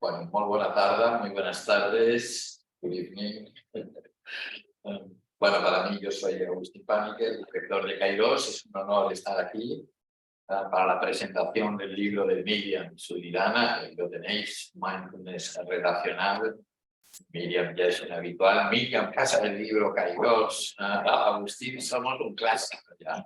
Bueno, muy buena tarde, muy buenas tardes. Good evening. Bueno, para mí, yo soy Agustín Paniker, director de Kairos. Es un honor estar aquí para la presentación del libro de Miriam Zulidana. Lo tenéis, Mindfulness Relacional. Miriam ya es una habitual. Miriam, Casa del Libro, Kairos. Agustín, somos un clásico ya.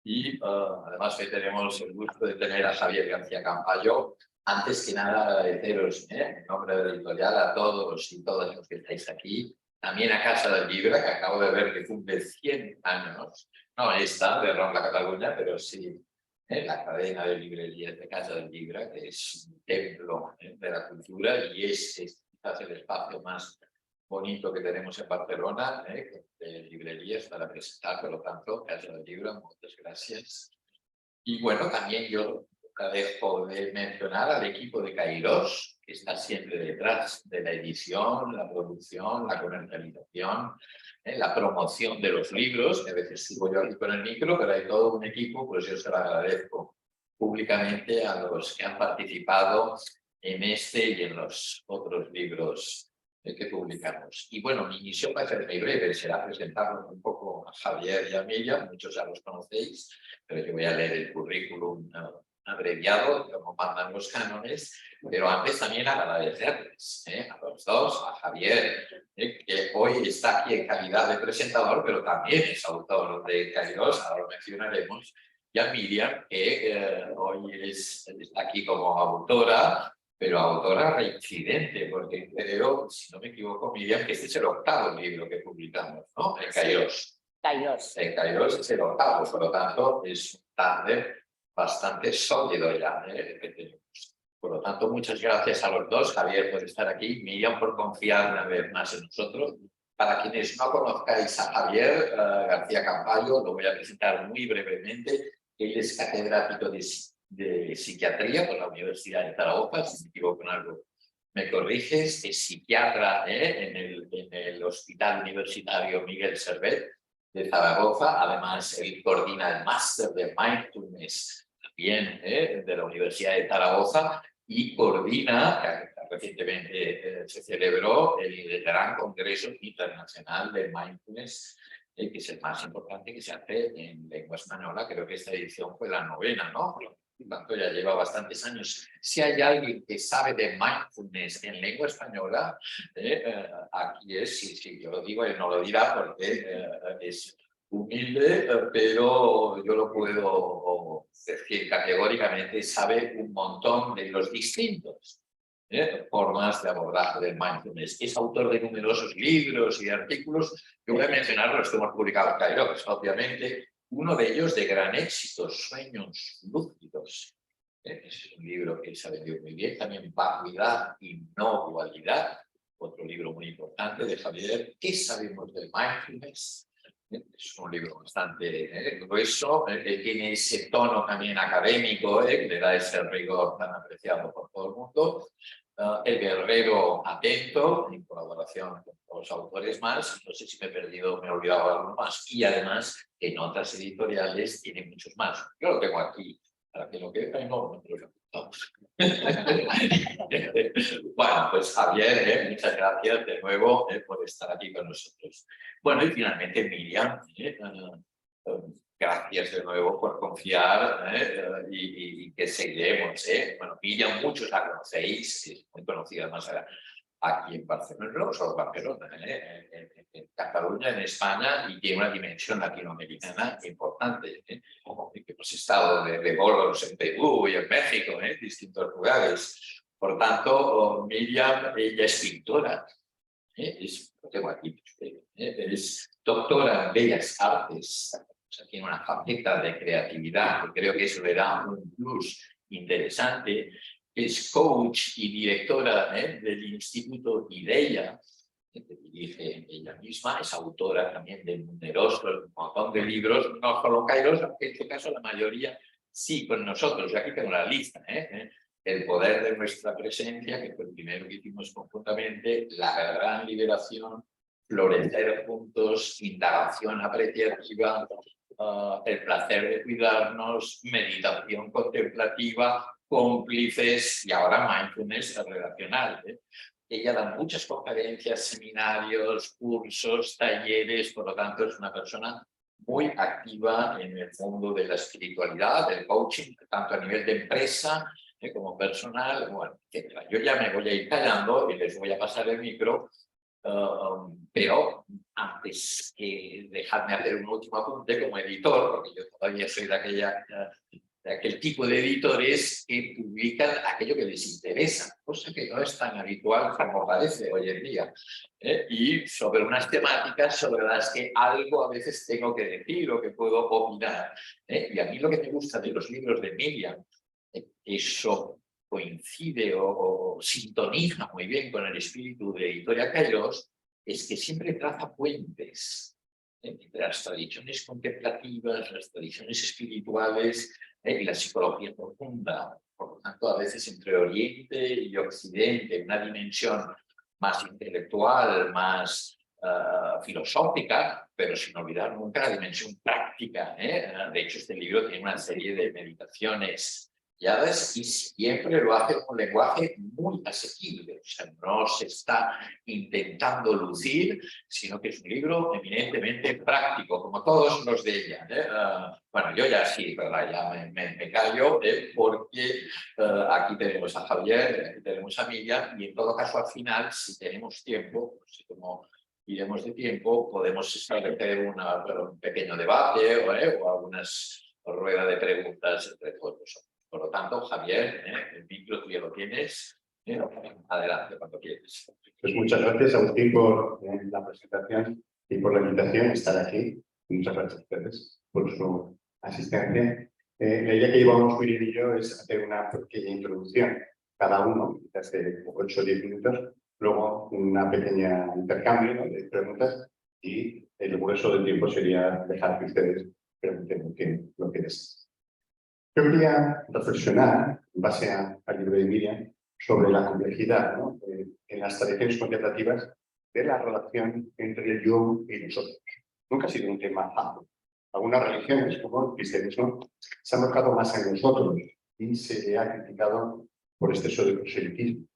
Y además hoy tenemos el gusto de tener a Javier García Campayo. Antes que nada, agradeceros en nombre de la editorial a todos y todas los que estáis aquí. También a Casa del Libro, que acabo de ver que cumple 100 años. No esta de Rambla Cataluña, pero sí la cadena de librerías de Casa del Libro, que es un templo de la cultura y es quizás el espacio más bonito que tenemos en Barcelona, de librerías para presentar, por lo tanto, Casa del Libro, muchas gracias. Y bueno, también yo dejo de mencionar al equipo de Kairos, que está siempre detrás de la edición, la producción, la comercialización, la promoción de los libros, que a veces subo yo aquí con el micro, pero hay todo un equipo, pues yo se lo agradezco públicamente a los que han participado en este y en los otros libros que publicamos. Y bueno, mi misión va a ser muy breve, será presentarnos un poco a Javier y a Miriam, muchos ya los conocéis, pero yo voy a leer el currículum abreviado, como mandan los cánones, pero antes también agradecerles a los dos, a Javier, que hoy está aquí en calidad de presentador, pero también es autor de Kairos, ahora lo mencionaremos, y a Miriam, que hoy está aquí como autora, pero autora reincidente, porque creo, si no me equivoco, Miriam, que este es el octavo libro que publicamos, ¿no? En Kairos. Kairos. En Kairos es el octavo, por lo tanto, es un tándem bastante sólido ya que tenemos. Por lo tanto, muchas gracias a los dos, Javier, por estar aquí, Miriam, por confiar una vez más en nosotros. Para quienes no conozcáis a Javier García Campayo, lo voy a presentar muy brevemente. Él es catedrático de psiquiatría por la Universidad de Zaragoza, si me equivoco en algo me corriges, es psiquiatra en el Hospital Universitario Miguel Servet de Zaragoza. Además, él coordina el máster de Mindfulness también de la Universidad de Zaragoza y coordina, recientemente se celebró el gran Congreso Internacional de Mindfulness, que es el más importante que se hace en lengua española. Creo que esta edición fue la 9ª, ¿no? Por lo tanto, ya lleva bastantes años. Si hay alguien que sabe de mindfulness en lengua española, aquí es, si yo lo digo, él no lo dirá porque es humilde, pero yo lo puedo decir categóricamente, sabe un montón de los distintos formas de abordaje del mindfulness. Es autor de numerosos libros y artículos que voy a mencionar los que hemos publicado en Kairos, obviamente. Uno de ellos de gran éxito, Sueños Lúcidos. Es un libro que se ha vendido muy bien. También Vacuidad y No Dualidad, otro libro muy importante de Javier. ¿Qué sabemos del mindfulness? Es un libro bastante grueso, que tiene ese tono también académico, que le da ese rigor tan apreciado por todo el mundo. El Guerrero Atento, en colaboración con los autores más, no sé si me he perdido, me he olvidado alguno más, y además en otras editoriales tiene muchos más. Yo lo tengo aquí, para que lo que no lo apuntamos. Bueno, pues Javier, muchas gracias de nuevo por estar aquí con nosotros. Bueno, y finalmente Miriam, gracias de nuevo por confiar y que seguiremos. Bueno, Miriam, muchos la conocéis, es muy conocida además aquí en Barcelona, no solo en Barcelona, en Cataluña, en España, y tiene una dimensión latinoamericana importante. Hemos estado de bolos en Perú y en México, en distintos lugares. Por tanto, Miriam, ella es pintora, lo tengo aquí, es doctora en Bellas Artes. O sea, tiene una faceta de creatividad que creo que eso le da un plus interesante. Es coach y directora del Instituto IDEA, que dirige ella misma, es autora también de numerosos, un montón de libros, no solo Kairos, aunque en este caso la mayoría sí con nosotros. Yo aquí tengo la lista, El poder de nuestra presencia, que fue el primero que hicimos conjuntamente, La gran liberación, Florecer juntos, Indagación apreciativa, El placer de cuidarnos, Meditación contemplativa, cómplices y ahora mindfulness relacional. Ella da muchas conferencias, seminarios, cursos, talleres, por lo tanto es una persona muy activa en el mundo de la espiritualidad, del coaching, tanto a nivel de empresa como personal, bueno, etc. Yo ya me voy a ir callando y les voy a pasar el micro, pero antes que dejarme hacer un último apunte como editor, porque yo todavía soy de aquel tipo de editores que publican aquello que les interesa, cosa que no es tan habitual como parece hoy en día, y sobre unas temáticas sobre las que algo a veces tengo que decir o que puedo opinar. Y a mí lo que me gusta de los libros de Miriam, eso coincide o sintoniza muy bien con el espíritu de Editorial Kairós, es que siempre traza puentes entre las tradiciones contemplativas, las tradiciones espirituales y la psicología profunda. Por lo tanto, a veces entre Oriente y Occidente, una dimensión más intelectual, más filosófica, pero sin olvidar nunca la dimensión práctica. De hecho, este libro tiene una serie de meditaciones guiadas y siempre lo hace con un lenguaje muy asequible. O sea, no se está intentando lucir, sino que es un libro eminentemente práctico, como todos los de ella. Bueno, yo ya sí, ¿verdad? Ya me callo, porque aquí tenemos a Javier, aquí tenemos a Miriam, y en todo caso, al final, si tenemos tiempo, pues, como iremos de tiempo, podemos establecer un pequeño debate o algunas ruedas de preguntas entre todos nosotros. Por lo tanto, Javier, el micro tú ya lo tienes. Adelante, cuando quieres. Pues muchas gracias, Agustín, por la presentación y por la invitación a estar aquí. Muchas gracias a ustedes por su asistencia. La idea que llevamos Miriam y yo es hacer una pequeña introducción, cada uno, quizás de 8 o 10 minutos, luego una pequeña intercambio, ¿no?, de preguntas, y el grueso del tiempo sería dejar que ustedes pregunten lo que deseen. Yo quería reflexionar, en base al libro de Miriam, sobre la complejidad, ¿no?, en las tradiciones contemplativas de la relación entre el yo y nosotros. Nunca ha sido un tema fácil. Algunas religiones, como el cristianismo, se han marcado más en nosotros y se le ha criticado por exceso de proselitismo.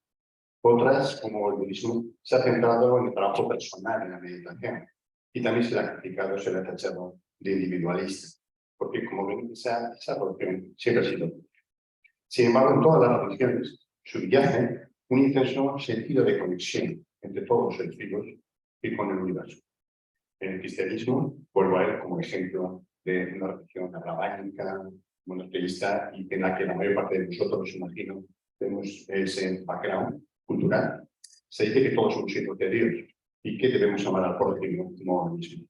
Otras, como el budismo, se ha centrado en el trabajo personal, en la meditación, y también se le ha criticado, se le ha tachado de individualista, porque, como ven, esa relación siempre ha sido. Sin embargo, en todas las religiones subyace un intenso sentido de conexión entre todos los seres vivos y con el universo. En el cristianismo, vuelvo a él como ejemplo de una religión abrahmánica, monoteísta, y en la que la mayor parte de nosotros, imagino, tenemos ese background cultural. Se dice que todos somos hijos de Dios y que debemos amar al prójimo como a uno mismo.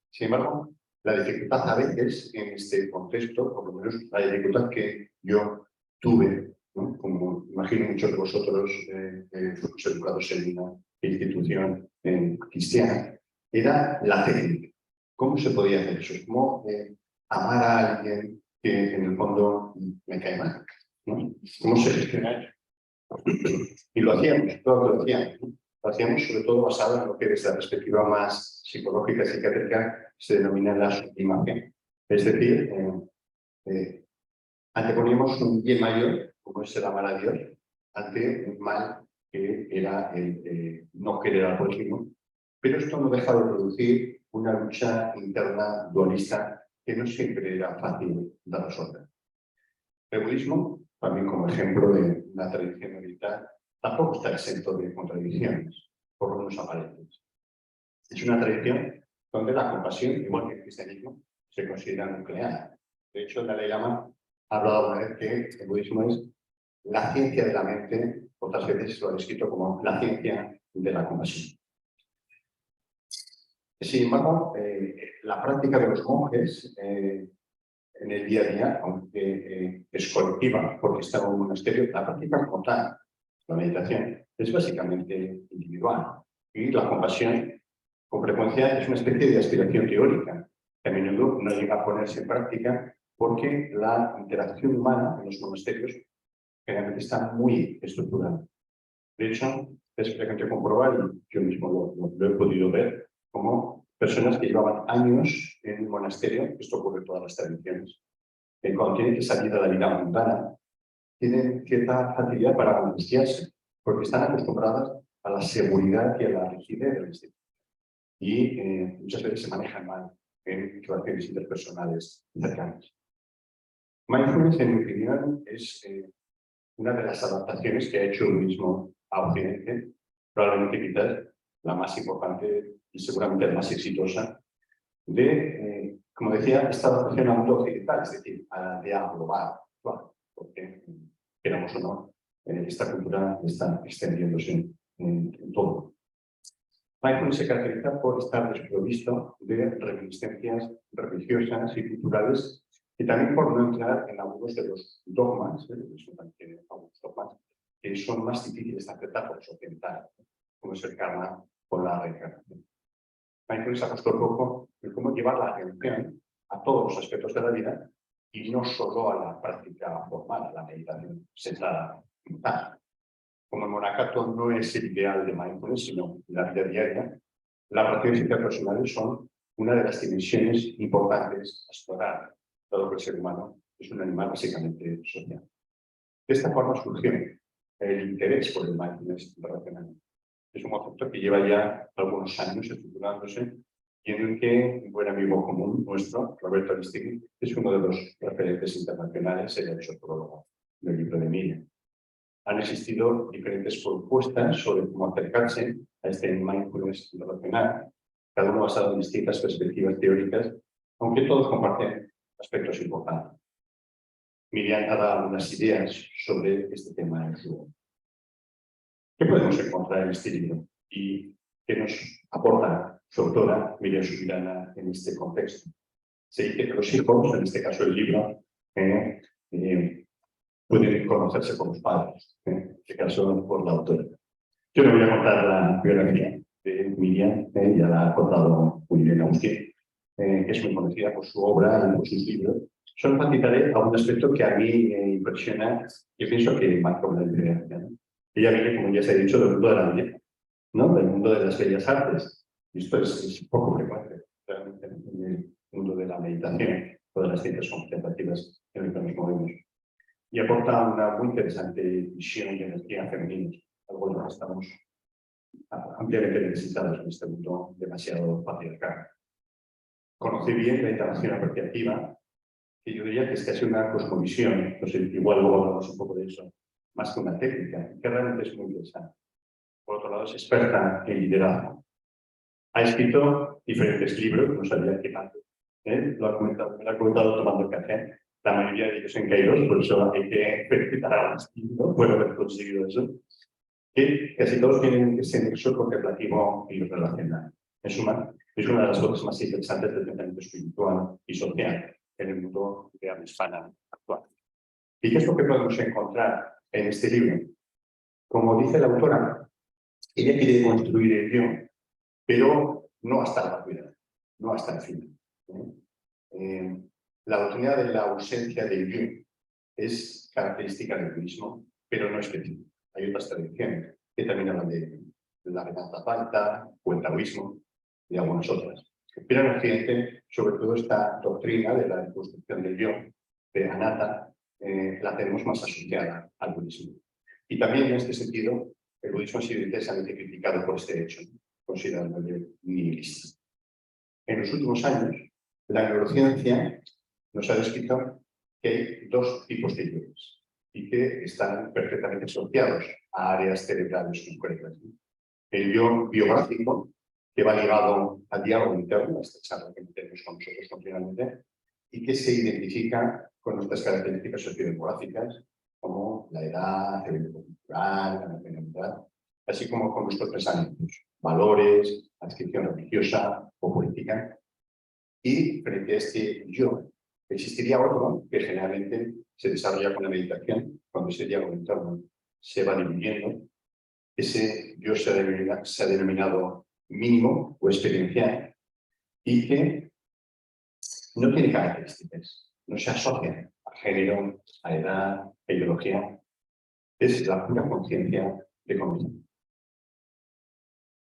Sin embargo, la dificultad a veces en este contexto, por lo menos la dificultad que yo tuve, ¿no?, como imagino muchos de vosotros fuimos educados en una institución cristiana, era la técnica. ¿Cómo se podía hacer eso? ¿Cómo amar a alguien que en el fondo me cae mal, ¿no? ¿Cómo se gestiona eso? Y lo hacíamos, todos lo hacíamos, ¿no? Lo hacíamos sobre todo basado en lo que desde la perspectiva más psicológica y psiquiátrica se denomina la sublimación. Es decir, anteponíamos un bien mayor, como es el amar a Dios, ante un mal que era el no querer al prójimo. Pero esto no deja de producir una lucha interna dualista que no siempre era fácil de resolver. El budismo, también como ejemplo de una tradición oriental, tampoco está exento de contradicciones, por lo menos aparentes. Es una tradición donde la compasión, igual que el cristianismo, se considera nuclear. De hecho, el Dalai Lama ha hablado una vez que el budismo es la ciencia de la mente, otras veces lo ha descrito como la ciencia de la compasión. Sin embargo, la práctica de los monjes en el día a día, aunque es colectiva porque está en un monasterio, la práctica como tal, la meditación, es básicamente individual. Y la compasión, con frecuencia, es una especie de aspiración teórica, que a menudo no llega a ponerse en práctica porque la interacción humana en los monasterios generalmente está muy estructurada. De hecho, es frecuente comprobar, y yo mismo lo he podido ver, como personas que llevaban años en un monasterio, esto ocurre en todas las tradiciones, cuando tienen que salir de la vida mundana, tienen cierta facilidad para angustiarse, porque están acostumbradas a la seguridad y a la rigidez del instituto. Y muchas veces se manejan mal en relaciones interpersonales cercanas. Mindfulness, en mi opinión, es una de las adaptaciones que ha hecho el budismo a Occidente, probablemente quizás la más importante y seguramente la más exitosa de, como decía, esta adaptación al mundo occidental, es decir, a la aldea global, porque, queramos o no, esta cultura está extendiéndose en todo. Mindfulness se caracteriza por estar desprovisto de reminiscencias religiosas y culturales y también por no entrar en algunos de los dogmas, que son más difíciles de aceptar por los occidentales, como es el karma o la reencarnación. Mindfulness apostó un poco en cómo llevar la atención a todos los aspectos de la vida y no solo a la práctica formal, a la meditación sentada. Como el monacato no es el ideal de mindfulness, sino la vida diaria, las relaciones interpersonales son una de las dimensiones importantes a explorar, dado que el ser humano es un animal básicamente social. De esta forma surgió el interés por el mindfulness relacional. Es un concepto que lleva ya algunos años estructurándose y en el que un buen amigo común nuestro, Roberto Aristegui, es uno de los referentes internacionales en el antropólogo del libro de Miriam. Han existido diferentes propuestas sobre cómo acercarse a este mindfulness relacional, cada uno basado en distintas perspectivas teóricas, aunque todos comparten aspectos importantes. Miriam ha dado algunas ideas sobre este tema en su obra. ¿Qué podemos encontrar en este libro? ¿Y qué nos aporta su autora, Miriam Subirana, en este contexto? Se dice que los hijos, en este caso el libro, pueden conocerse con los padres, en este caso por la autora. Yo no voy a contar la biografía de Miriam, ya la ha contado muy bien Agustín, que es muy conocida por su obra y por sus libros. Solo enfatizaré a un aspecto que a mí me impresiona y pienso que marca una diferencia, ¿no? Ella viene, como ya se ha dicho, del mundo de la belleza, ¿no? Del mundo de las bellas artes. Y esto es poco frecuente, realmente, en el mundo de la meditación, o de las ciencias contemplativas en el que nos movemos. Y aporta una muy interesante visión y energía femenina, algo de lo que estamos ampliamente necesitados en este mundo demasiado patriarcal. Conoce bien la interacción apreciativa, que yo diría que es casi una cosmovisión, no sé, igual luego hablamos un poco de eso, más que una técnica, que realmente es muy interesante. Por otro lado, es experta en liderazgo. Ha escrito diferentes libros, no sabía qué tanto. Me lo ha comentado tomando café. La mayoría de ellos en Kairos, por eso hay que felicitar a Agustín, ¿no? Por haber conseguido eso. Que casi todos tienen ese nexo contemplativo y relacional. En suma, es una de las cosas más interesantes del pensamiento espiritual y social en el mundo de habla hispana actual. ¿Y qué es lo que podemos encontrar en este libro? Como dice la autora, ella quiere construir el yo, pero no hasta la maturidad, no hasta el final. La doctrina de la ausencia del yo es característica del budismo, pero no específica. Hay otras tradiciones que también hablan de la Vedanta Panta o el taoísmo y algunas otras. Pero en Occidente, sobre todo esta doctrina de la construcción del yo, de Anatta, la tenemos más asociada al budismo. Y también en este sentido, el budismo ha sido intensamente criticado por este hecho, considerándole nihilista. En los últimos años, la neurociencia nos ha descrito que hay dos tipos de yoes y que están perfectamente asociados a áreas cerebrales concretas. El yo biográfico, que va ligado al diálogo interno, a esta charla que tenemos con nosotros continuamente, y que se identifica con nuestras características sociodemográficas, como la edad, el evento cultural, la nacionalidad, así como con nuestros pensamientos, valores, adscripción religiosa o política. Y frente a este yo, existiría otro que generalmente se desarrolla con la meditación, cuando ese diálogo interno se va dividiendo. Ese yo se ha denominado mínimo o experiencial y que no tiene características, no se asocia a género, a edad, a ideología. Es la pura conciencia de conocimiento.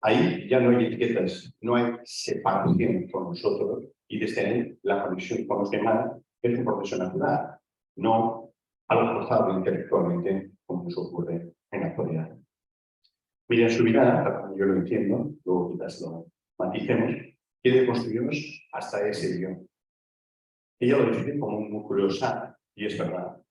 Ahí ya no hay etiquetas, no hay separación con nosotros y desde ahí la conexión con los demás es un proceso natural. No algo forzado intelectualmente, como nos ocurre en la actualidad. Miriam Subirana, como yo lo entiendo, luego quizás lo maticemos, quiere construirnos hasta ese guión. Ella lo define como un núcleo sano, y es verdad,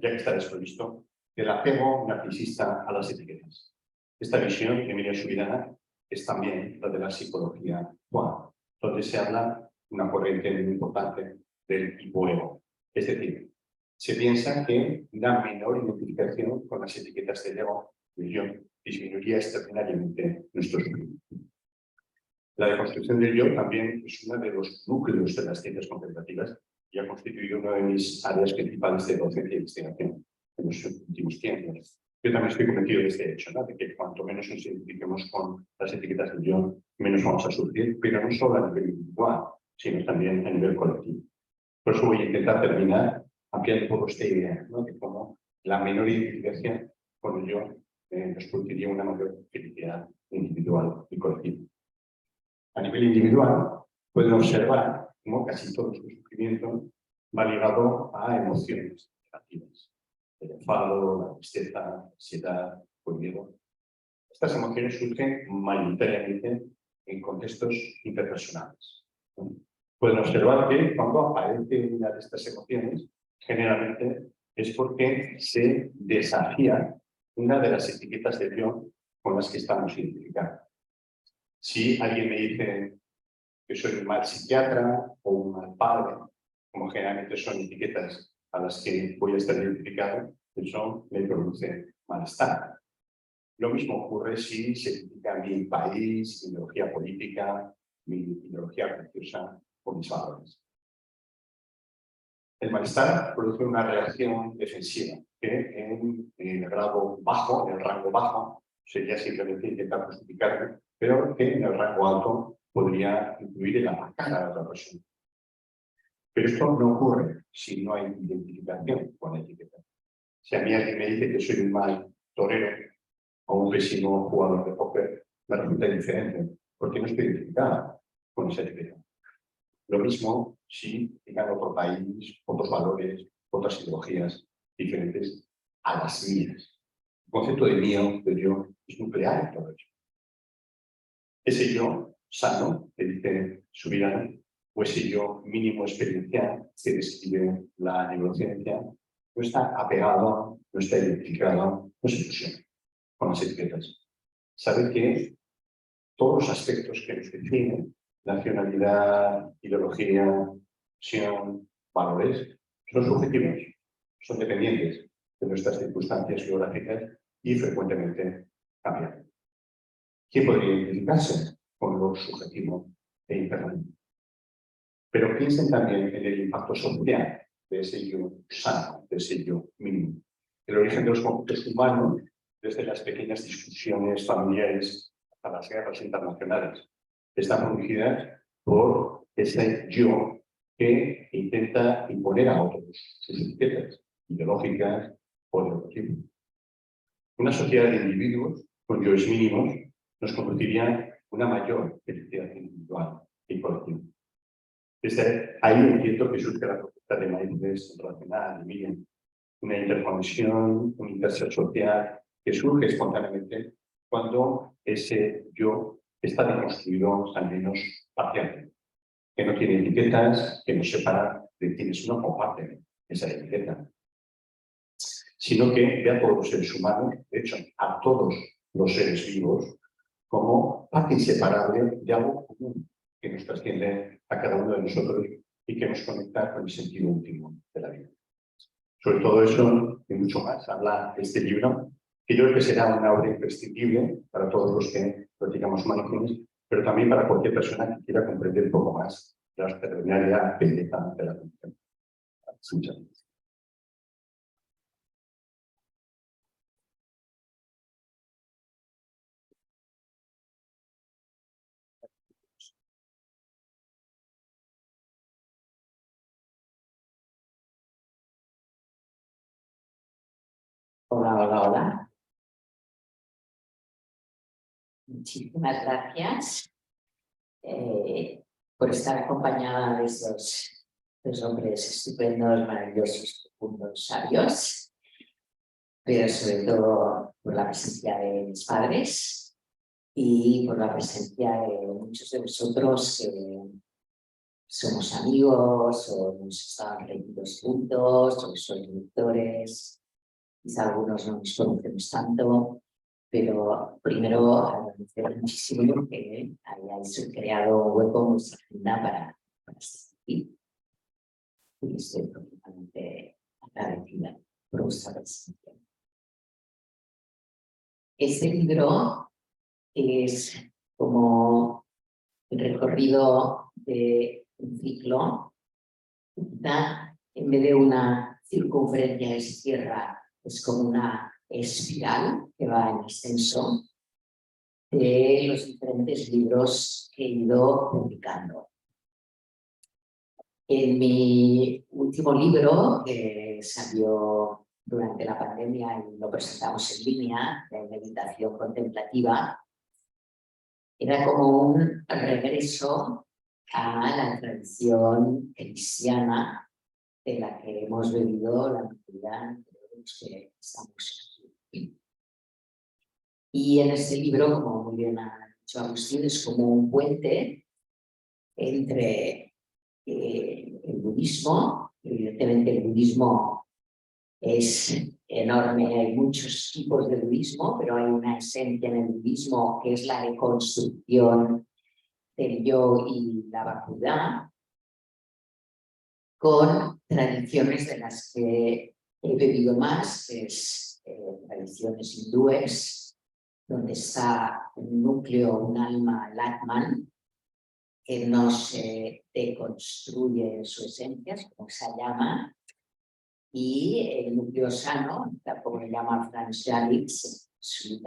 ya que está desprovisto del apego narcisista a las etiquetas. Esta visión de Miriam Subirana es también la de la psicología actual, donde se habla de una corriente muy importante del hipoego. Es decir, se piensa que una menor identificación con las etiquetas del ego y yo disminuiría extraordinariamente nuestro sufrimiento. La deconstrucción del yo también es uno de los núcleos de las ciencias contemplativas y ha constituido una de mis áreas principales de docencia e investigación en los últimos tiempos. Yo también estoy convencido de este hecho, ¿no? De que cuanto menos nos identifiquemos con las etiquetas del yo, menos vamos a sufrir, pero no solo a nivel individual, sino también a nivel colectivo. Por eso voy a intentar terminar ampliando un poco esta idea, ¿no? De cómo la menor identificación con el yo nos produciría una mayor felicidad individual y colectiva. A nivel individual, pueden observar cómo casi todo su sufrimiento va ligado a emociones negativas. El enfado, la tristeza, la ansiedad, el miedo. Estas emociones surgen mayoritariamente en contextos interpersonales. Pueden observar que cuando aparece una de estas emociones, generalmente es porque se desafía una de las etiquetas de yo con las que estamos identificados. Si alguien me dice que soy un mal psiquiatra o un mal padre, como generalmente son etiquetas a las que voy a estar identificado, eso me produce malestar. Lo mismo ocurre si se critica mi país, mi ideología política, mi ideología religiosa o mis valores. El malestar produce una reacción defensiva que en el grado bajo, en el rango bajo, sería simplemente intentar justificarme, pero que en el rango alto podría incluir el atacar a la otra persona. Pero esto no ocurre si no hay identificación con la etiqueta. Si a mí alguien me dice que soy un mal torero o un pésimo jugador de póker, me resulta indiferente, porque no estoy identificada con esa etiqueta. Lo mismo si tengan otro país, otros valores, otras ideologías diferentes a las mías. El concepto de mío, de yo, es nuclear en todo ello. Ese yo sano, que dice Subirana, o ese yo mínimo experiencial que describe la neurociencia, no está apegado, no está identificado, no se fusiona con las etiquetas. Sabe que todos los aspectos que nos definen, nacionalidad, ideología, visión, valores, son subjetivos, son dependientes de nuestras circunstancias geográficas y frecuentemente cambian. ¿Quién podría identificarse con lo subjetivo e impermanente? Pero piensen también en el impacto social de ese yo sano, de ese yo mínimo. El origen de los conflictos humanos, desde las pequeñas discusiones familiares hasta las guerras internacionales, están producidas por ese yo que intenta imponer a otros sus etiquetas ideológicas o de otro tipo. Una sociedad de individuos con yoes mínimos nos conduciría a una mayor felicidad individual y colectiva. Desde ahí entiendo que surge la propuesta de mindfulness relacional, de Miriam, una interconexión, un interser social que surge espontáneamente cuando ese yo está deconstruido al menos parcialmente, que no tiene etiquetas, que nos separa de quienes no comparten esa etiqueta, sino que ve a todos los seres humanos, de hecho a todos los seres vivos, como parte inseparable de algo común que nos trasciende a cada uno de nosotros y que nos conecta con el sentido último de la vida. Sobre todo eso y mucho más habla este libro, que yo creo que será una obra imprescindible para todos los que practicamos mindfulness, pero también para cualquier persona que quiera comprender un poco más la extraordinaria belleza de la contemplación. Muchas gracias. Hola, hola, hola. Muchísimas gracias por estar acompañada de esos dos hombres estupendos, maravillosos, profundos, sabios, pero sobre todo por la presencia de mis padres y por la presencia de muchos de vosotros que somos amigos o hemos estado reunidos juntos o sois lectores, quizá algunos no nos conocemos tanto, pero primero agradecer muchísimo que hayáis creado un hueco en vuestra agenda para estar aquí. Y estoy profundamente agradecida por vuestra presencia. Este libro es como el recorrido de un ciclo. Quizá en vez de una circunferencia que se cierra, es como una espiral que va en ascenso de los diferentes libros que he ido publicando. En mi último libro, que salió durante la pandemia y lo presentamos en línea, de meditación contemplativa, era como un regreso a la tradición cristiana de la que hemos bebido la mayoría de los que estamos aquí. Y en este libro, como muy bien ha dicho Agustín, es como un puente entre el budismo. Evidentemente el budismo es enorme, hay muchos tipos de budismo, pero hay una esencia en el budismo que es la reconstrucción del yo y la vacuidad, con tradiciones de las que he bebido más, que es tradiciones hindúes, donde está un núcleo, un alma, el Atman, que no se deconstruye en su esencia, como se llama, y el núcleo sano, tampoco le llama Franz Jalix, su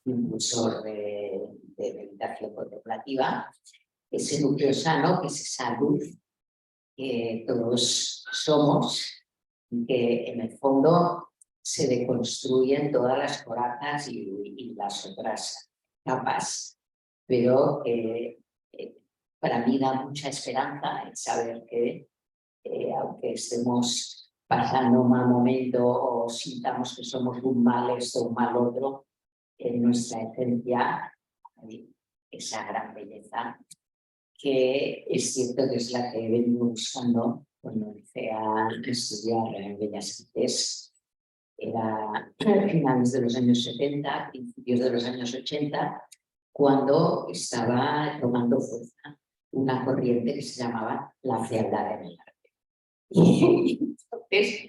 impulsor de meditación contemplativa, ese núcleo sano, que es esa luz que todos somos, y que en el fondo se deconstruyen todas las corazas y las otras capas, pero para mí da mucha esperanza el saber que aunque estemos pasando un mal momento o sintamos que somos un mal esto, un mal otro, en nuestra esencia hay esa gran belleza que es cierto que es la que he venido buscando cuando empecé a estudiar en Bellas Artes. Era a finales de los años 70, principios de los años 80, cuando estaba tomando fuerza una corriente que se llamaba la fealdad en el arte. Y entonces,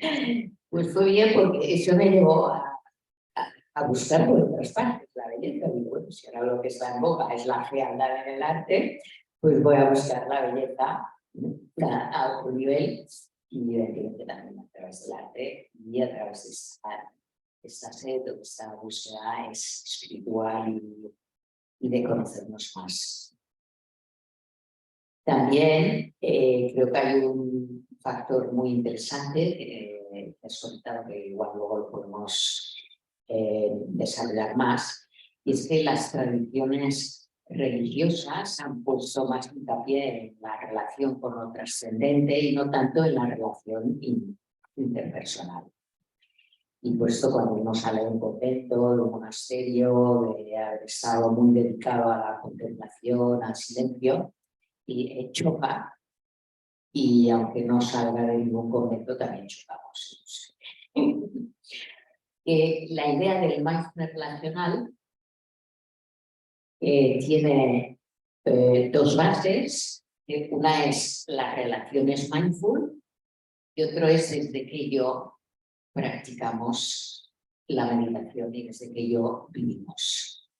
pues fue bien porque eso me llevó a buscar por otras partes la belleza. Digo, bueno, si ahora lo que está en boca es la fealdad en el arte, pues voy a buscar la belleza a otro nivel y evidentemente también a través del arte y a través de esta sed o de esta búsqueda es espiritual y de conocernos más. También creo que hay un factor muy interesante que has comentado, que igual luego lo podemos desarrollar más, y es que las tradiciones religiosas han puesto más hincapié en la relación con lo trascendente y no tanto en la relación interpersonal. Y por esto cuando uno sale de un convento, de un monasterio, de haber estado muy dedicado a la contemplación, al silencio, y choca, y aunque no salga de ningún convento, también chocamos. La idea del mindfulness relacional tiene dos bases. Una es las relaciones mindful y otro es desde que yo practicamos la meditación y desde que yo vivimos.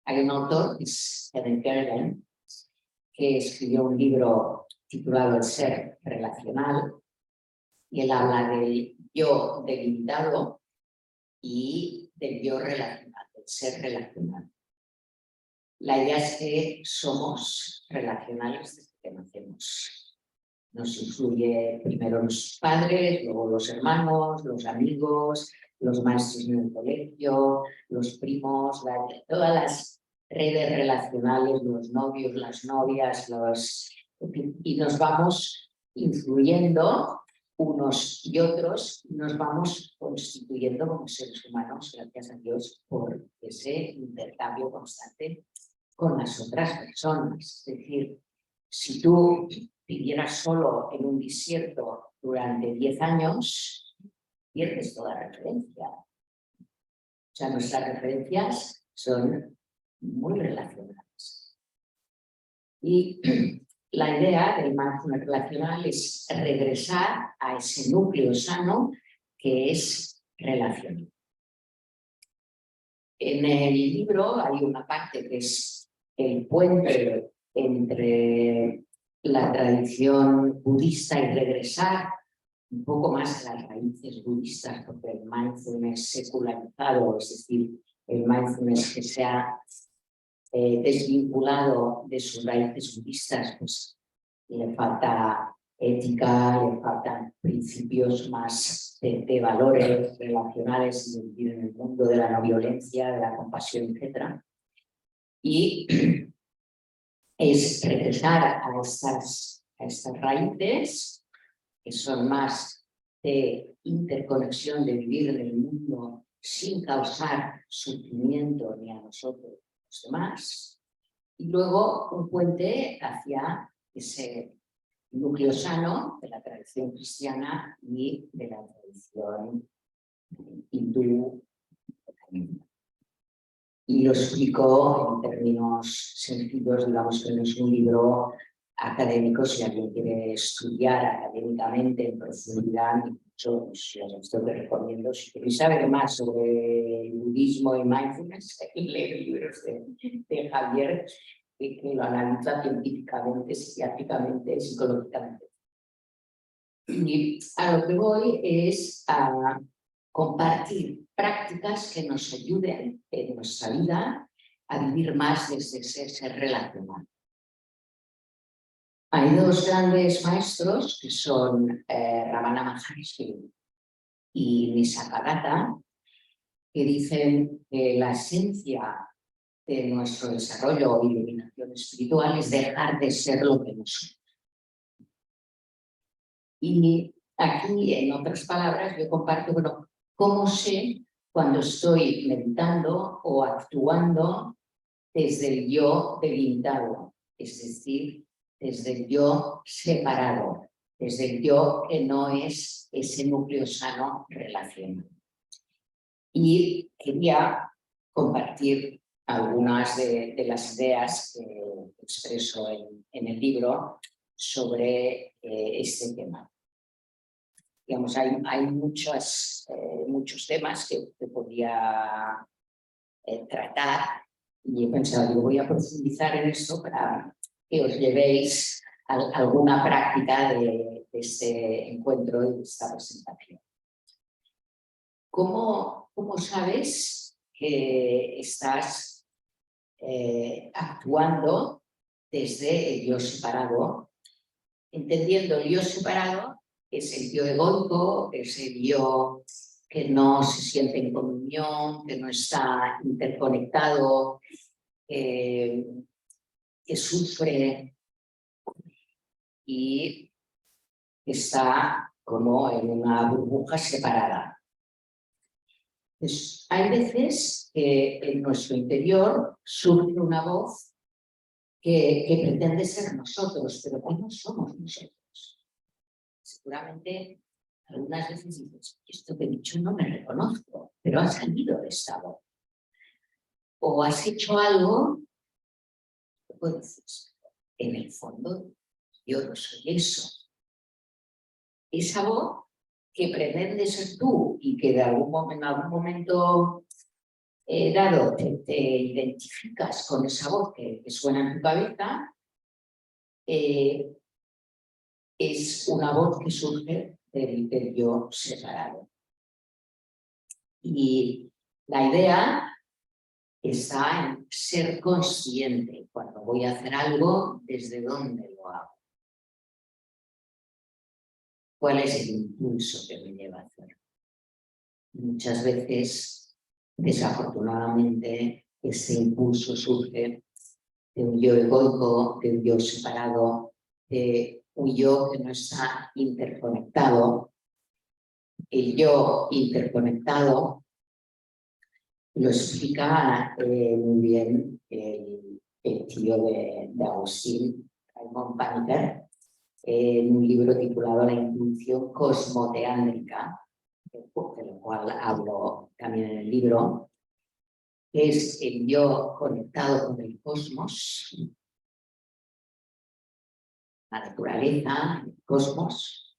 Hay un autor, que es Helen Keller, que escribió un libro titulado El ser relacional, y él habla del yo delimitado y del yo relacional, del ser relacional. La idea es que somos relacionales desde que nacemos. Nos influye primero los padres, luego los hermanos, los amigos, los maestros en el colegio, los primos, todas las redes relacionales, los novios, las novias, y nos vamos influyendo unos y otros, nos vamos constituyendo como seres humanos, gracias a Dios, por ese intercambio constante con las otras personas. Es decir, si tú vivieras solo en un desierto durante 10 años, pierdes toda referencia. O sea, nuestras referencias son muy relacionadas. Y la idea del mindfulness relacional es regresar a ese núcleo sano que es relación. En el libro hay una parte que es el puente entre la tradición budista y regresar un poco más a las raíces budistas, porque el mindfulness secularizado, es decir, el mindfulness que se ha desvinculado de sus raíces budistas, pues le falta ética, le faltan principios más de valores relacionales y de vivir en el mundo de la no violencia, de la compasión, etc. Y es regresar a estas raíces que son más de interconexión, de vivir en el mundo sin causar sufrimiento ni a nosotros ni a los demás. Y luego un puente hacia ese núcleo sano de la tradición cristiana y de la tradición hindú. Y lo explico en términos sencillos, digamos que no es un libro académico. Si alguien quiere estudiar académicamente en profundidad, yo esto te recomiendo. Si queréis saber más sobre el budismo y mindfulness, leer libros de Javier, que lo analiza científicamente, psiquiátricamente, psicológicamente. Y a lo que voy es a compartir prácticas que nos ayuden en nuestra vida a vivir más desde ese ser relacional. Hay dos grandes maestros que son Ramana Maharshi y Nisargadatta, que dicen que la esencia de nuestro desarrollo o iluminación espiritual es dejar de ser lo que no somos. Y aquí, en otras palabras, yo comparto, bueno, ¿cómo sé cuando estoy meditando o actuando desde el yo delimitado? Es decir, desde el yo separado, desde el yo que no es ese núcleo sano relacional. Y quería compartir algunas de las ideas que expreso en el libro sobre este tema. Digamos, hay muchos temas que podría tratar, y he pensado, digo, voy a profundizar en esto para que os llevéis alguna práctica de este encuentro y de esta presentación. ¿Cómo sabes que estás actuando desde el yo separado? Entendiendo el yo separado, es el yo egoico, es el yo que no se siente en comunión, que no está interconectado, que sufre y está como en una burbuja separada. Pues hay veces que en nuestro interior surge una voz que pretende ser nosotros, pero que no somos nosotros. Seguramente algunas veces dices, esto que he dicho no me reconozco, pero ha salido de esta voz. O has hecho algo, pues en el fondo yo no soy eso. Esa voz que pretende ser tú y que en algún momento dado te identificas con esa voz que suena en tu cabeza, es una voz que surge del yo separado. Y la idea está en ser consciente cuando voy a hacer algo, desde dónde lo hago. ¿Cuál es el impulso que me lleva a hacer? Muchas veces, desafortunadamente, ese impulso surge de un yo egoico, de un yo separado, de un yo que no está interconectado. El yo interconectado lo explica muy bien el tío de Agustín, Raymond Paniker, en un libro titulado La intuición cosmoteándrica, de lo cual hablo también en el libro, que es el yo conectado con el cosmos, la naturaleza, el cosmos,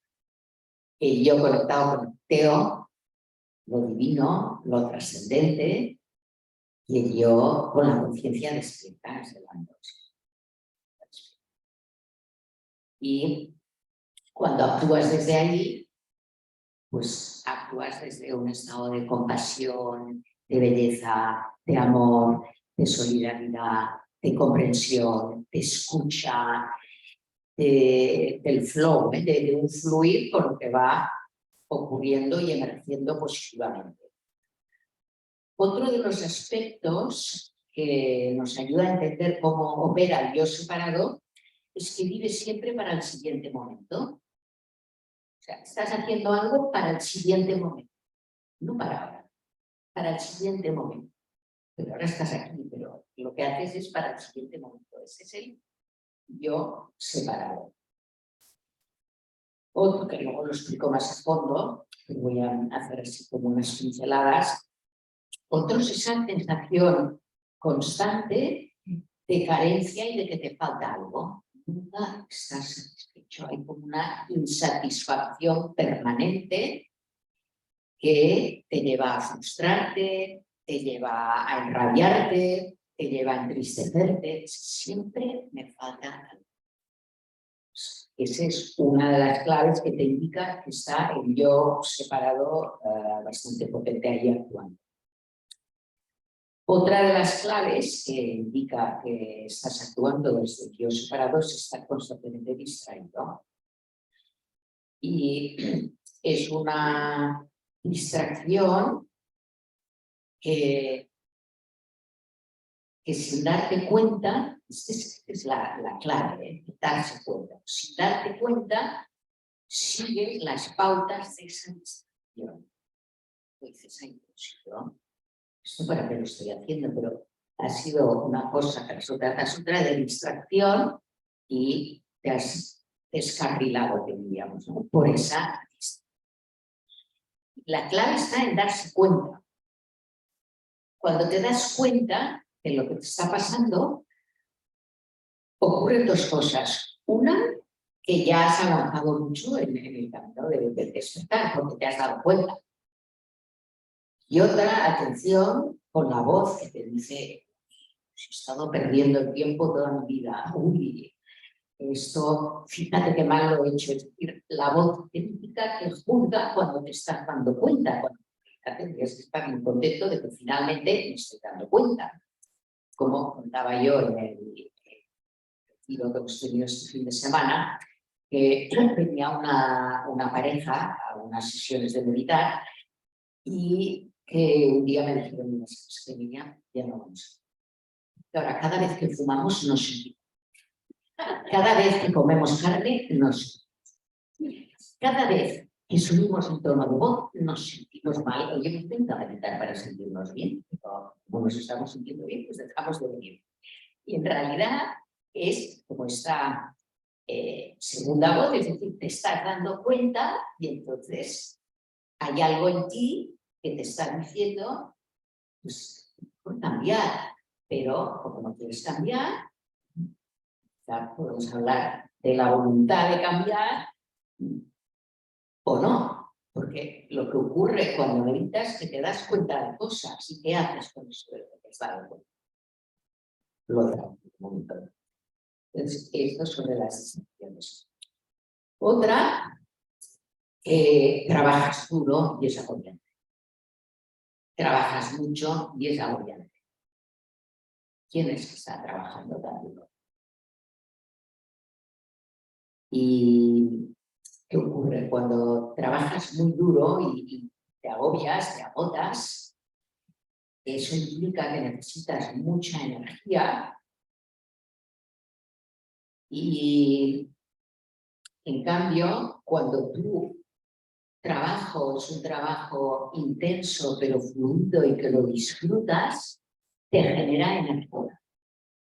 el yo conectado con el teo, lo divino, lo trascendente, y el yo con la conciencia despierta, es el andos. Y cuando actúas desde ahí, pues actúas desde un estado de compasión, de belleza, de amor, de solidaridad, de comprensión, de escucha, del flow, de un fluir con lo que va ocurriendo y emergiendo positivamente. Otro de los aspectos que nos ayuda a entender cómo opera el yo separado es que vive siempre para el siguiente momento. O sea, estás haciendo algo para el siguiente momento, no para ahora, para el siguiente momento. Pero ahora estás aquí, pero lo que haces es para el siguiente momento. Ese es el yo separado. Otro que luego lo explico más a fondo, que voy a hacer así como unas pinceladas. Otro es esa sensación constante de carencia y de que te falta algo. Nunca estás satisfecho. Hay como una insatisfacción permanente que te lleva a frustrarte, te lleva a enrabiarte, te lleva a entristecerte. Siempre me falta algo. Esa es una de las claves que te indica que está el yo separado bastante potente ahí actuando. Otra de las claves que indica que estás actuando desde el yo separado es estar constantemente distraído. Y es una distracción que sin darte cuenta, esta es la clave, darse cuenta. Sin darte cuenta, sigues las pautas de esa distracción. Dices, esa impulsión. Esto para qué lo estoy haciendo, pero ha sido una cosa tras otra de distracción y te has descarrilado, diríamos, ¿no? Por esa distracción. La clave está en darse cuenta. Cuando te das cuenta de lo que te está pasando, ocurren dos cosas. Una, que ya has avanzado mucho en el camino del despertar, porque te has dado cuenta. Y otra, atención, con la voz que te dice, he estado perdiendo el tiempo toda mi vida. Uy, esto, fíjate qué mal lo he hecho. Es decir, la voz crítica que juzga cuando te estás dando cuenta. Cuando tendrías que estar muy contento de que finalmente me estoy dando cuenta. Como contaba yo en el retiro que hemos tenido este fin de semana, que venía una pareja a unas sesiones de meditar y que un día me dijeron, mira, es que niña, ya no vamos. Ahora, cada vez que fumamos nos sentimos. Cada vez que comemos carne nos sentimos. Cada vez que subimos el tono de voz nos sentimos mal. Oye, hemos intentado meditar para sentirnos bien, pero como nos estamos sintiendo bien, pues dejamos de venir. Y en realidad es como esta segunda voz, es decir, te estás dando cuenta y entonces hay algo en ti que te está diciendo, pues, por cambiar, pero como no quieres cambiar, ya podemos hablar de la voluntad de cambiar o no, porque lo que ocurre cuando meditas es que te das cuenta de cosas y ¿qué haces con eso de lo que te has dado cuenta? Lo de un momento. Entonces, esto sobre las distracciones. Otra, trabajas duro y es agobiante. Trabajas mucho y es agobiante. ¿Quién es que está trabajando tan duro? ¿Y qué ocurre? Cuando trabajas muy duro y te agobias, te agotas, eso implica que necesitas mucha energía y En cambio, cuando tu trabajo es un trabajo intenso pero fluido y que lo disfrutas, te genera energía.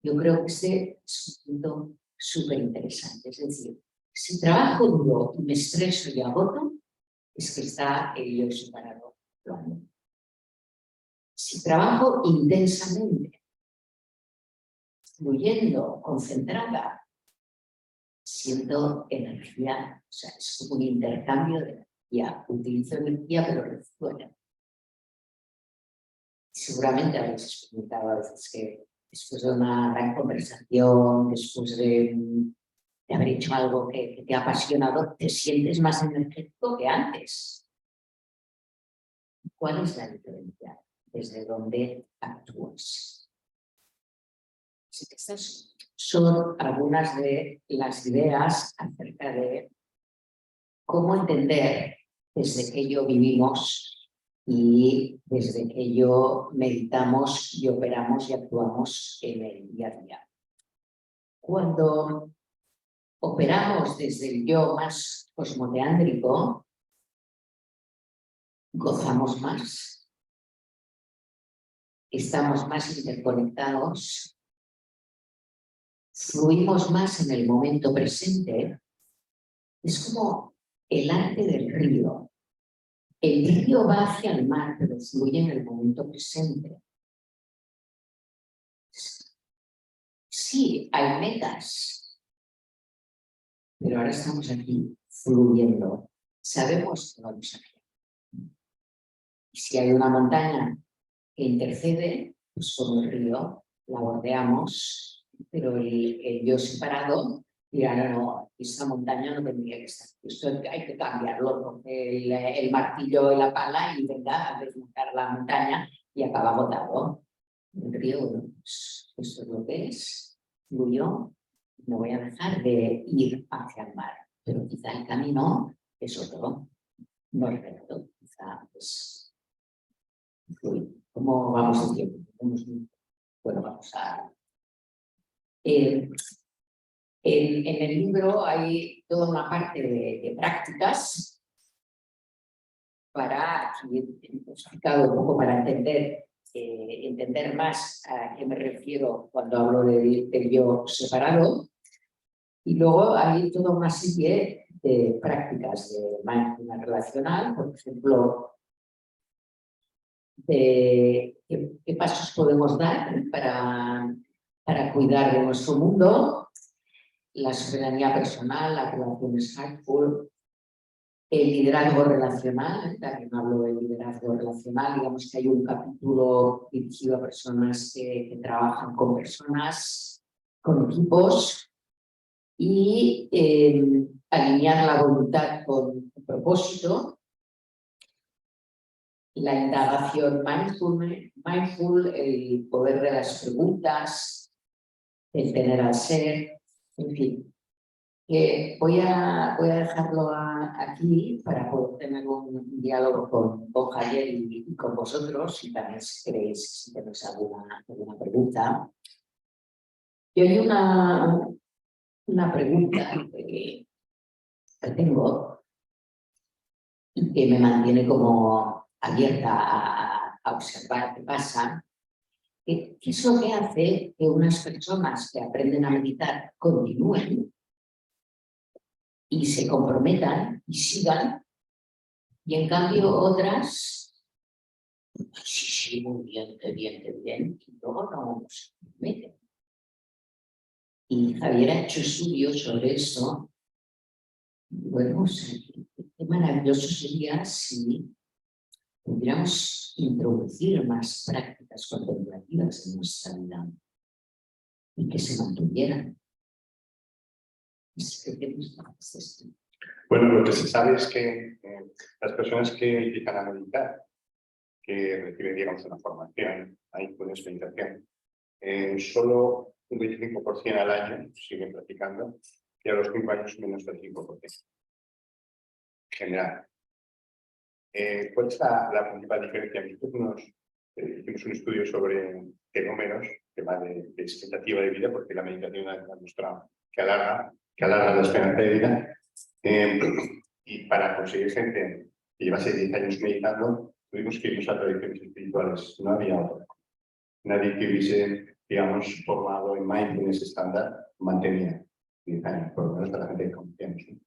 Yo creo que ese es un punto súper interesante. Es decir, si trabajo duro y me estreso y agoto, es que está el yo separado. Si trabajo intensamente, fluyendo, concentrada, siento energía, o sea, es como un intercambio de energía. Utilizo energía, pero recibo energía. Seguramente habéis experimentado a veces que después de una gran conversación, después de haber hecho algo que te ha apasionado, te sientes más energético que antes. ¿Cuál es la diferencia? ¿Desde dónde actúas? Estas son algunas de las ideas acerca de cómo entender desde que ello vivimos y desde que ello meditamos y operamos y actuamos en el día a día. Cuando operamos desde el yo más cosmoteándrico, gozamos más, estamos más interconectados, fluimos más en el momento presente. Es como el arte del río. El río va hacia el mar, pero fluye en el momento presente. Sí, hay metas, pero ahora estamos aquí fluyendo. Sabemos que vamos a ir. Y si hay una montaña que intercede, pues como el río, la bordeamos, pero el yo separado dirá, no, esta montaña no tendría que estar. Esto hay que cambiarlo, porque el martillo y la pala y venga a desmontar la montaña y acaba agotado. El río, pues, esto es lo que es, fluyo, no voy a dejar de ir hacia el mar, pero quizá el camino es otro, no es recto, quizá es fluido. ¿Cómo vamos de tiempo? Bueno, vamos a... en el libro hay toda una parte de prácticas para, aquí he explicado un poco para entender más a qué me refiero cuando hablo del yo separado. Y luego hay toda una serie de prácticas de mindfulness relacional, por ejemplo, de qué pasos podemos dar para cuidar de nuestro mundo, la soberanía personal, las relaciones heartful, el liderazgo relacional. También hablo del liderazgo relacional, digamos que hay un capítulo dirigido a personas que trabajan con personas, con equipos, y alinear la voluntad con el propósito, la indagación mindful, el poder de las preguntas, el tener al ser, en fin. Voy a dejarlo aquí para poder tener un diálogo con Javier y con vosotros, y también si queréis, si tenéis alguna pregunta. Y hay una pregunta que tengo y que me mantiene como abierta a observar qué pasa. ¿Qué es lo que hace que unas personas que aprenden a meditar continúen y se comprometan y sigan, y en cambio otras, sí, muy bien, qué bien, y luego no se comprometen? Y Javier ha hecho estudios sobre eso. Bueno, o sea, qué maravilloso sería si pudiéramos introducir más prácticas contemplativas en nuestra vida y que se mantuvieran. Bueno, lo que se sabe es que las personas que empiezan a meditar, que reciben, digamos, una formación, mindfulness meditación, solo un 25% al año siguen practicando, y a los 5 años menos del 5% en general. ¿Cuál es la principal diferencia? Nosotros hicimos un estudio sobre telómeros, tema de expectativa de vida, porque la meditación ha demostrado que alarga la esperanza de vida. Y para conseguir gente que llevase 10 años meditando, tuvimos que irnos a tradiciones espirituales. No había otra. Nadie que hubiese, digamos, formado en mindfulness estándar mantenía 10 años, por lo menos de la gente que conocíamos, ¿no?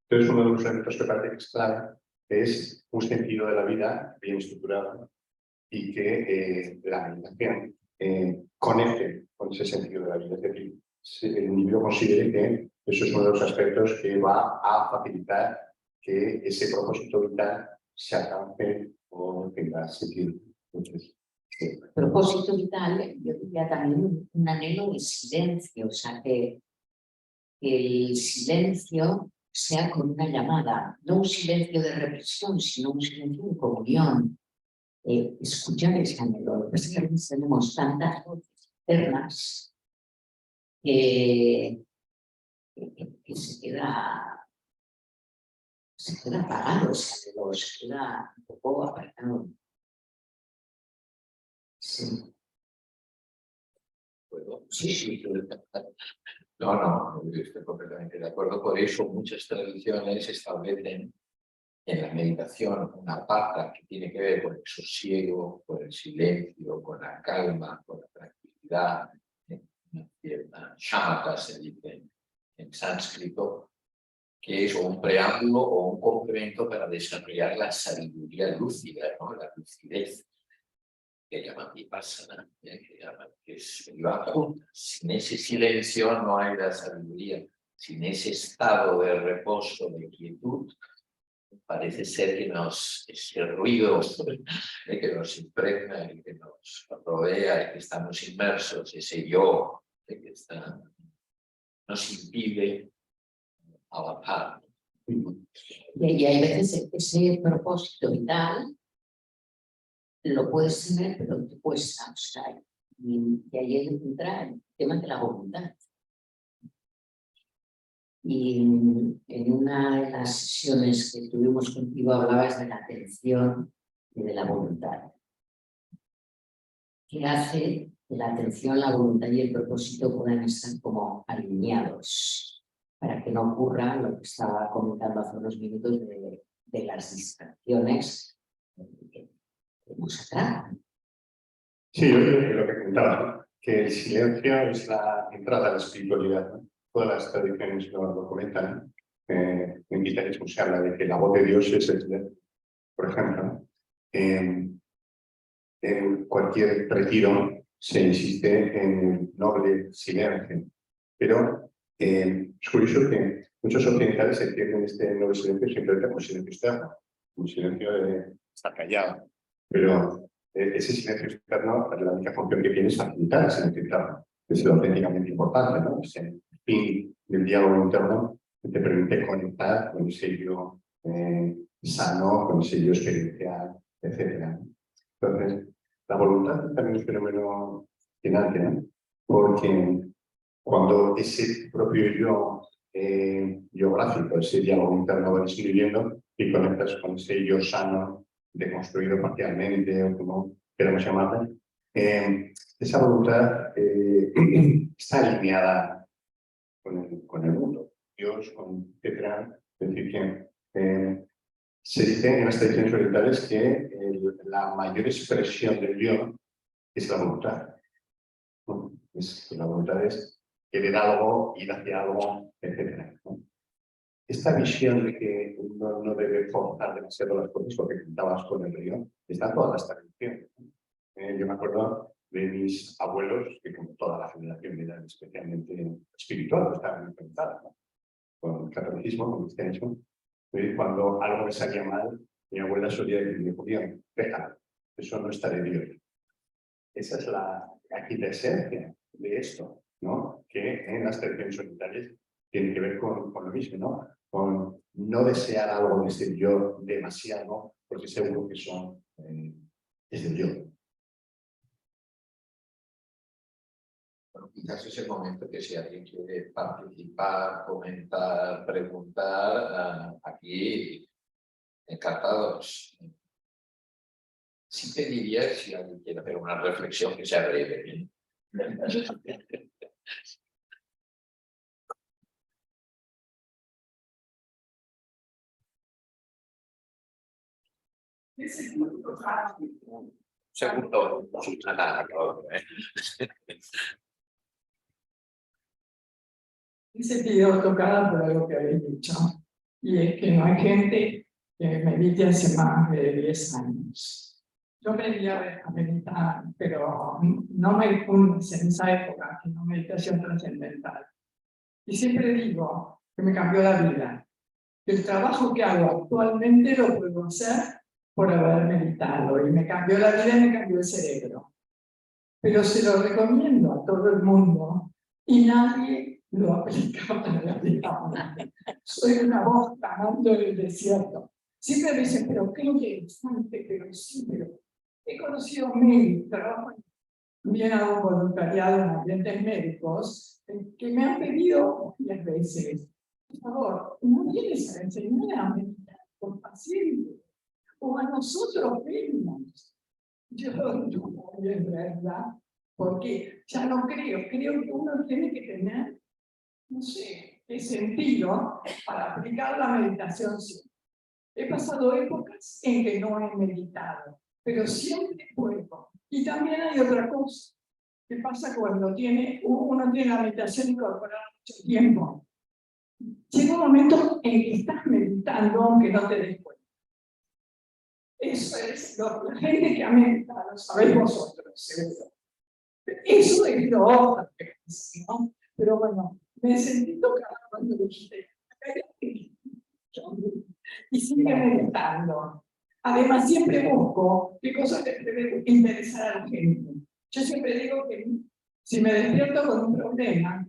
Entonces, uno de los elementos que parece que es clave es un sentido de la vida bien estructurado y que la meditación conecte con ese sentido de la vida. Es decir, el individuo considere que eso es uno de los aspectos que va a facilitar que ese propósito vital se alcance o tenga sentido. Entonces, propósito vital, yo diría también un anhelo de silencio, o sea, que el silencio sea con una llamada, no un silencio de represión, sino un silencio de comunión. Escuchar ese anhelo. Lo que pasa es que a veces tenemos tantas voces internas que se queda apagado ese anhelo, se queda un poco apartado. Sí. Sí. No, estoy completamente de acuerdo. Por eso muchas tradiciones establecen en la meditación una parte que tiene que ver con el sosiego, con el silencio, con la calma, con la tranquilidad, una cierta shamatha se dice en sánscrito, que es un preámbulo o un complemento para desarrollar la sabiduría lúcida, ¿no? La lucidez, que llaman vipassana, que va junta. Sin ese silencio no hay la sabiduría. Sin ese estado de reposo, de quietud, parece ser que ese ruido que nos impregna y que nos rodea y que estamos inmersos, ese yo que nos impide avanzar. Y hay veces ese propósito vital lo puedes tener, pero te cuesta, o sea, y ahí entra el tema de la voluntad. Y en una de las sesiones que tuvimos contigo hablabas de la atención y de la voluntad. ¿Qué hace que la atención, la voluntad y el propósito puedan estar como alineados para que no ocurra lo que estaba comentando hace unos minutos de las distracciones que nos atrapan? sí, yo creo que lo que comentaba, ¿no? Que el silencio es la entrada a la espiritualidad, ¿no? Todas las tradiciones lo comentan. En cristianismo se habla de que la voz de Dios es el silencio. Por ejemplo, ¿no? En cualquier retiro se insiste en el noble silencio, pero es curioso que muchos occidentales entienden este noble silencio simplemente como silencio externo, un silencio de estar callado, pero ese silencio externo, la única función que tiene es facilitar el silencio interno, que es lo auténticamente importante, ¿no? Es el fin del diálogo interno que te permite conectar con ese yo sano, con ese yo experiencial, etc. Entonces, la voluntad también es un fenómeno fascinante, ¿no? Porque cuando ese propio yo biográfico, ese diálogo interno va disminuyendo y conectas con ese yo sano, deconstruido parcialmente o como queramos llamarlo, esa voluntad está alineada con el mundo, Dios, con etcétera. Es decir, que se dice en las tradiciones orientales que la mayor expresión del yo es la voluntad. ¿No? La voluntad es querer algo, ir hacia algo, etc. ¿No? Esta visión de que uno no debe forzar demasiado las cosas, lo que contabas con el río, está en todas las tradiciones. Yo me acuerdo de mis abuelos, que como toda la generación era especialmente espiritual, estaban enfrentados, ¿no? Con el catolicismo, con el cristianismo. Cuando algo me salía mal, mi abuela solía decirme, Julián, déjalo, eso no está de Dios. Esa es la esencia de esto, ¿no? Que en las tradiciones orientales tiene que ver con lo mismo, ¿no? Con no desear algo desde el yo demasiado, porque seguro que son desde el yo. Bueno, quizás es el momento que si alguien quiere participar, comentar, preguntar, aquí encantados. Sí pediría, si alguien quiere hacer una reflexión que sea breve. Segundo, Susana, Ese video tocada por algo que habéis dicho, y es que no hay gente que medite hace más de 10 años. Yo aprendí a meditar, pero no mindfulness en esa época, sino meditación trascendental. Y siempre digo que me cambió la vida. El trabajo que hago actualmente lo puedo hacer por haber meditado, y me cambió la vida y me cambió el cerebro. Pero se lo recomiendo a todo el mundo y nadie lo aplica para la vida. Soy una voz clamando en el desierto. Siempre me dicen, pero qué interesante, pero sí, pero he conocido médicos, trabajo también hago un voluntariado en ambientes médicos, que me han pedido varias veces, por favor, no vienes a enseñar a meditar con pacientes, o a nosotros mismos. Yo no voy en realidad, porque ya no creo que uno tiene que tener, no sé, qué sentido para aplicar la meditación siempre. He pasado épocas en que no he meditado, pero siempre puedo. Y también hay otra cosa, que pasa cuando uno tiene la meditación incorporada mucho tiempo. Llega un momento en que estás meditando aunque no te des cuenta. Eso es la gente que ha meditado, lo sabéis vosotros, seguro. Eso es lo otro que es, ¿no? Pero bueno, me sentí tocada cuando dijiste, y sigue meditando. Además, siempre busco qué cosas le pueden interesar a la gente. Yo siempre digo que si me despierto con un problema,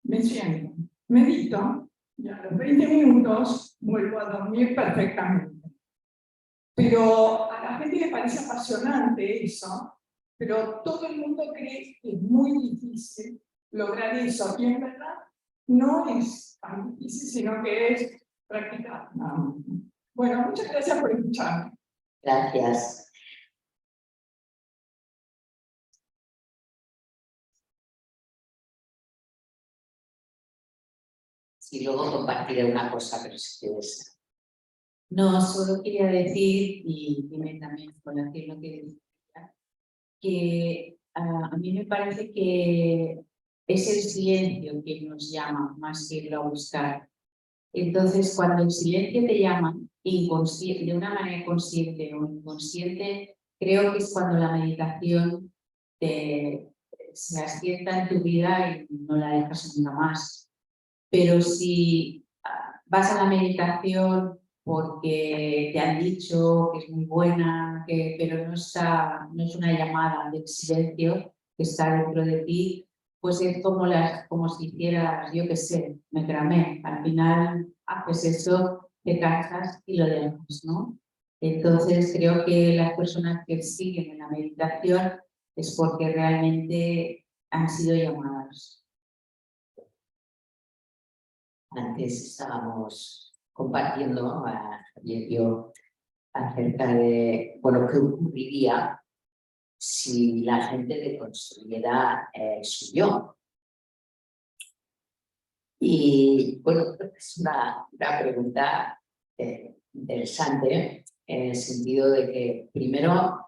me siento, medito, y a los 20 minutos vuelvo a dormir perfectamente. Pero a la gente le parece apasionante eso, pero todo el mundo cree que es muy difícil lograr eso. Y en verdad no es tan difícil, sino que es practicar. Bueno, muchas gracias por escucharme. Gracias. Y luego compartiré una cosa, pero si quieres. No, solo quería decir, y dime también con lo que decía, que a mí me parece que es el silencio que nos llama más que irlo a buscar. Entonces, cuando el silencio te llama, inconsciente, de una manera consciente o inconsciente, creo que es cuando la meditación se asienta en tu vida y no la dejas nunca más. Pero si vas a la meditación porque te han dicho que es muy buena, pero no es una llamada del silencio que está dentro de ti, pues es como si hicieras, yo qué sé, macramé. Al final haces eso, te cansas y lo dejas, ¿no? Entonces creo que las personas que siguen en la meditación es porque realmente han sido llamadas. Antes estábamos compartiendo, Javier y yo, acerca de, bueno, qué ocurriría si la gente deconstruyera su yo. Y bueno, es una pregunta interesante, en el sentido de que, primero,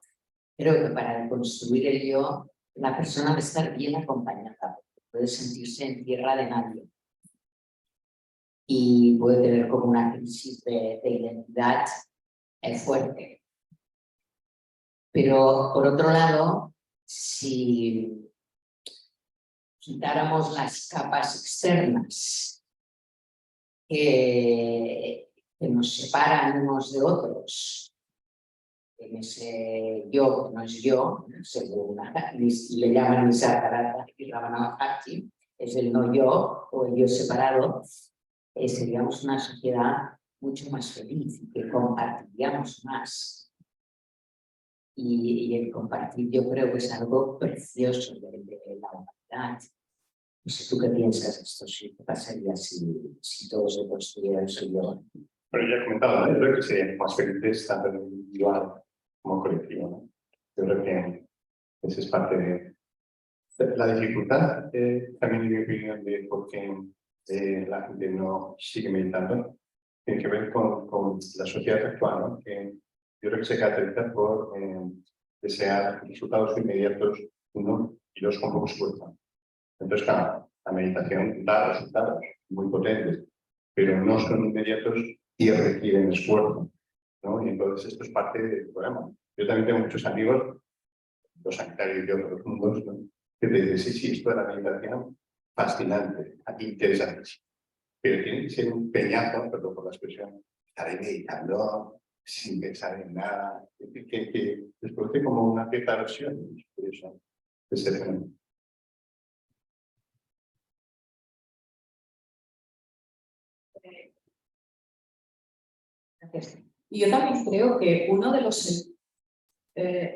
creo que para deconstruir el yo, la persona debe estar bien acompañada, puede sentirse en tierra de nadie. Y puede tener como una crisis de identidad fuerte. Pero, por otro lado, si quitáramos las capas externas que nos separan unos de otros, en ese yo que no es yo, según le llaman Nisargadatta y Ramana Maharshi, es el no yo o el yo separado, seríamos una sociedad mucho más feliz, que compartiríamos más. Y el compartir yo creo que es algo precioso de la humanidad. No sé tú qué piensas de esto, ¿qué pasaría si todos se construyeran su yo? Pero ya he comentado, ¿no? Yo creo que serían más felices tanto en individual como colectivo, ¿no? Yo creo que esa es parte de la dificultad, también en mi opinión, de por qué la gente no sigue meditando, tiene que ver con la sociedad actual, ¿no? Que yo creo que se caracteriza por desear resultados inmediatos, uno, y dos, con poco esfuerzo. Entonces, claro, la meditación da resultados muy potentes, pero no son inmediatos y requieren esfuerzo, ¿no? Y entonces esto es parte del problema. Yo también tengo muchos amigos, los sanitarios y otros mundos, ¿no?, que te dicen, sí, esto de la meditación, fascinante, interesante, pero tiene que ser un peñazo, perdón por la expresión, estaré meditando sin pensar en nada, que les produce como una cierta aversión de eso, de ese fenómeno. Gracias. Y yo también creo que uno de los,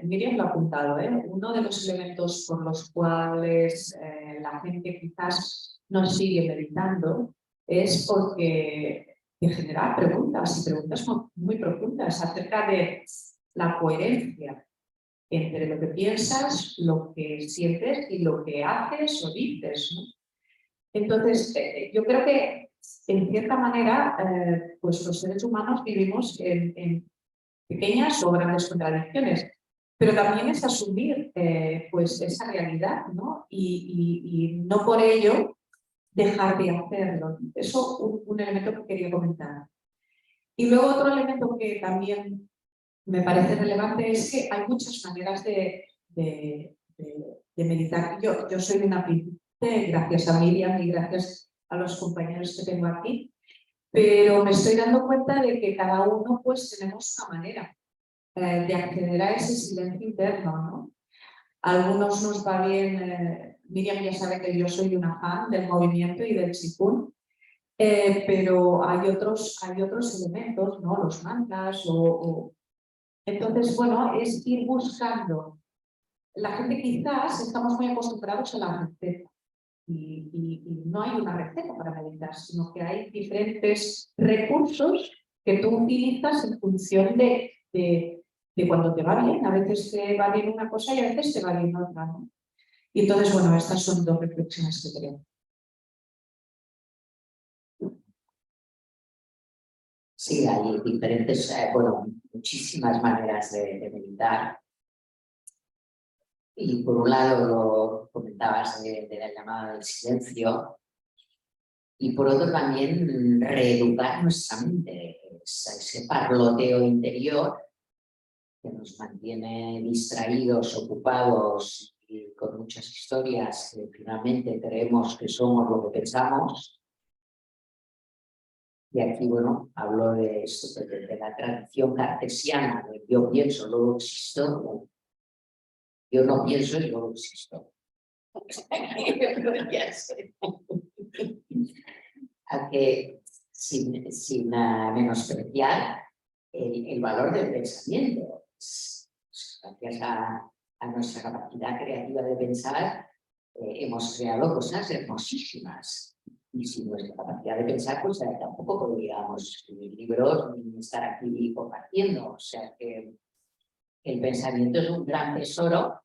Miriam lo ha apuntado, uno de los elementos por los cuales la gente quizás no sigue meditando es porque en general preguntas muy profundas acerca de la coherencia entre lo que piensas, lo que sientes y lo que haces o dices, ¿no? Entonces, yo creo que en cierta manera, pues los seres humanos vivimos en pequeñas o grandes contradicciones, pero también es asumir pues esa realidad, ¿no? Y no por ello dejar de hacerlo. Eso un elemento que quería comentar. Y luego otro elemento que también me parece relevante es que hay muchas maneras de meditar. Yo soy una principiante, gracias a Miriam y gracias a los compañeros que tengo aquí, pero me estoy dando cuenta de que cada uno pues tenemos una manera de acceder a ese silencio interno, ¿no? A algunos nos va bien, Miriam ya sabe que yo soy una fan del movimiento y del Qigong, pero hay otros elementos, ¿no? Los mantras Entonces, bueno, es ir buscando. La gente quizás estamos muy acostumbrados a la receta y no hay una receta para meditar, sino que hay diferentes recursos que tú utilizas en función de cuando te va bien. A veces te va bien una cosa y a veces te va bien otra, ¿no? Y entonces, bueno, estas son dos reflexiones que creo. Sí, hay diferentes, bueno, muchísimas maneras de meditar. Y por un lado lo comentabas de la llamada del silencio, y por otro también reeducar nuestra mente, ese parloteo interior que nos mantiene distraídos, ocupados y con muchas historias que finalmente creemos que somos lo que pensamos. Y aquí, bueno, hablo de esto, de la tradición cartesiana, de yo pienso, luego existo, yo no pienso y luego existo. A que sin menospreciar el valor del pensamiento. Gracias a nuestra capacidad creativa de pensar, hemos creado cosas hermosísimas. Y sin nuestra capacidad de pensar, pues tampoco podríamos escribir libros ni estar aquí compartiendo. O sea que el pensamiento es un gran tesoro.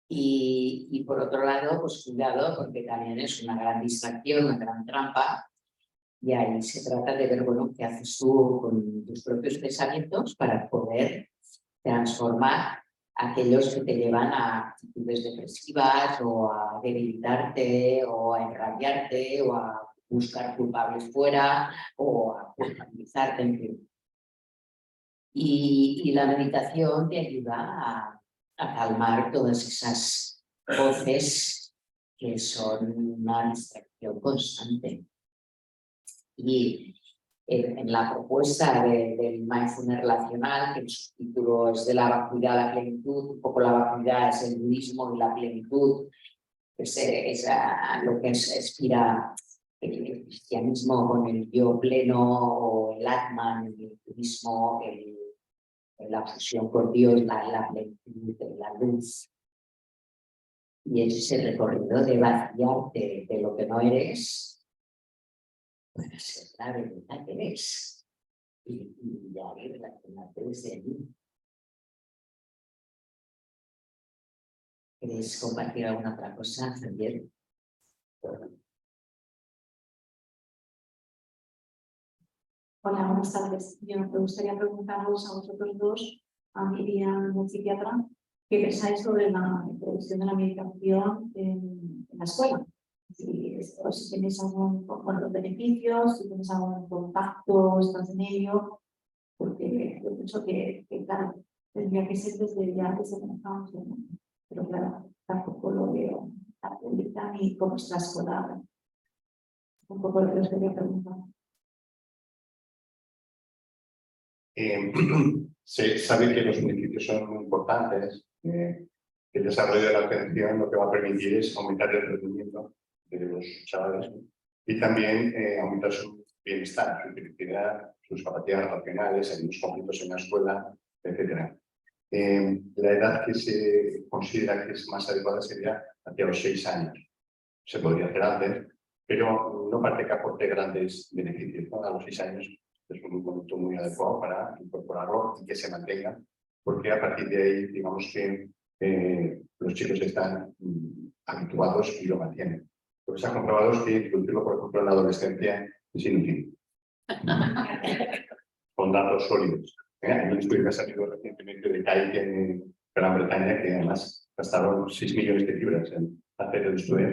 Y por otro lado, pues cuidado, porque también es una gran distracción, una gran trampa. Y ahí se trata de ver, bueno, qué haces tú con tus propios pensamientos para poder transformar aquellos que te llevan a actitudes depresivas o a debilitarte o a enrabiarte o a buscar culpables fuera o a culpabilizarte, en fin. Y la meditación te ayuda a calmar todas esas voces que son una distracción constante. Y en la propuesta del mindfulness relacional, que el subtítulo es de la vacuidad a la plenitud, un poco la vacuidad es el budismo y la plenitud es lo que aspira el cristianismo con el yo pleno, o el Atman, el budismo, la fusión con Dios, la plenitud, la luz. Y es ese recorrido de vaciarte de lo que no eres para ser la verdad que eres y ya relacionarte desde allí. ¿Queréis compartir alguna otra cosa, Javier? Hola, buenas tardes. Yo me gustaría preguntaros a vosotros dos, a Miriam, la psiquiatra, ¿qué pensáis sobre la introducción de la meditación en la escuela? Si tenéis algún los beneficios, si tenéis algún contacto, estás en ello, porque yo pienso que claro, tendría que ser desde ya antes de comenzamos, ¿no? Pero claro, tampoco lo veo tan pública ni como está escolar. Un poco lo que os quería preguntar. Se sabe que los beneficios son muy importantes. El desarrollo de la atención lo que va a permitir es aumentar el rendimiento de los chavales y también aumentar su bienestar, su felicidad, sus capacidades racionales, en los conflictos en la escuela, etc. La edad que se considera que es más adecuada sería hacia los 6 años. Se podría hacer antes, pero no parece que aporte grandes beneficios, ¿no? A los 6 años es un momento muy adecuado para incorporarlo y que se mantenga, porque a partir de ahí, digamos que los chicos están habituados y lo mantienen. Lo que se ha comprobado es que introducirlo, por ejemplo, en la adolescencia es inútil. Con datos sólidos. Hay un estudio que ha salido recientemente de CAIC en Gran Bretaña, que además gastaron 6 millones de libras en hacer el estudio,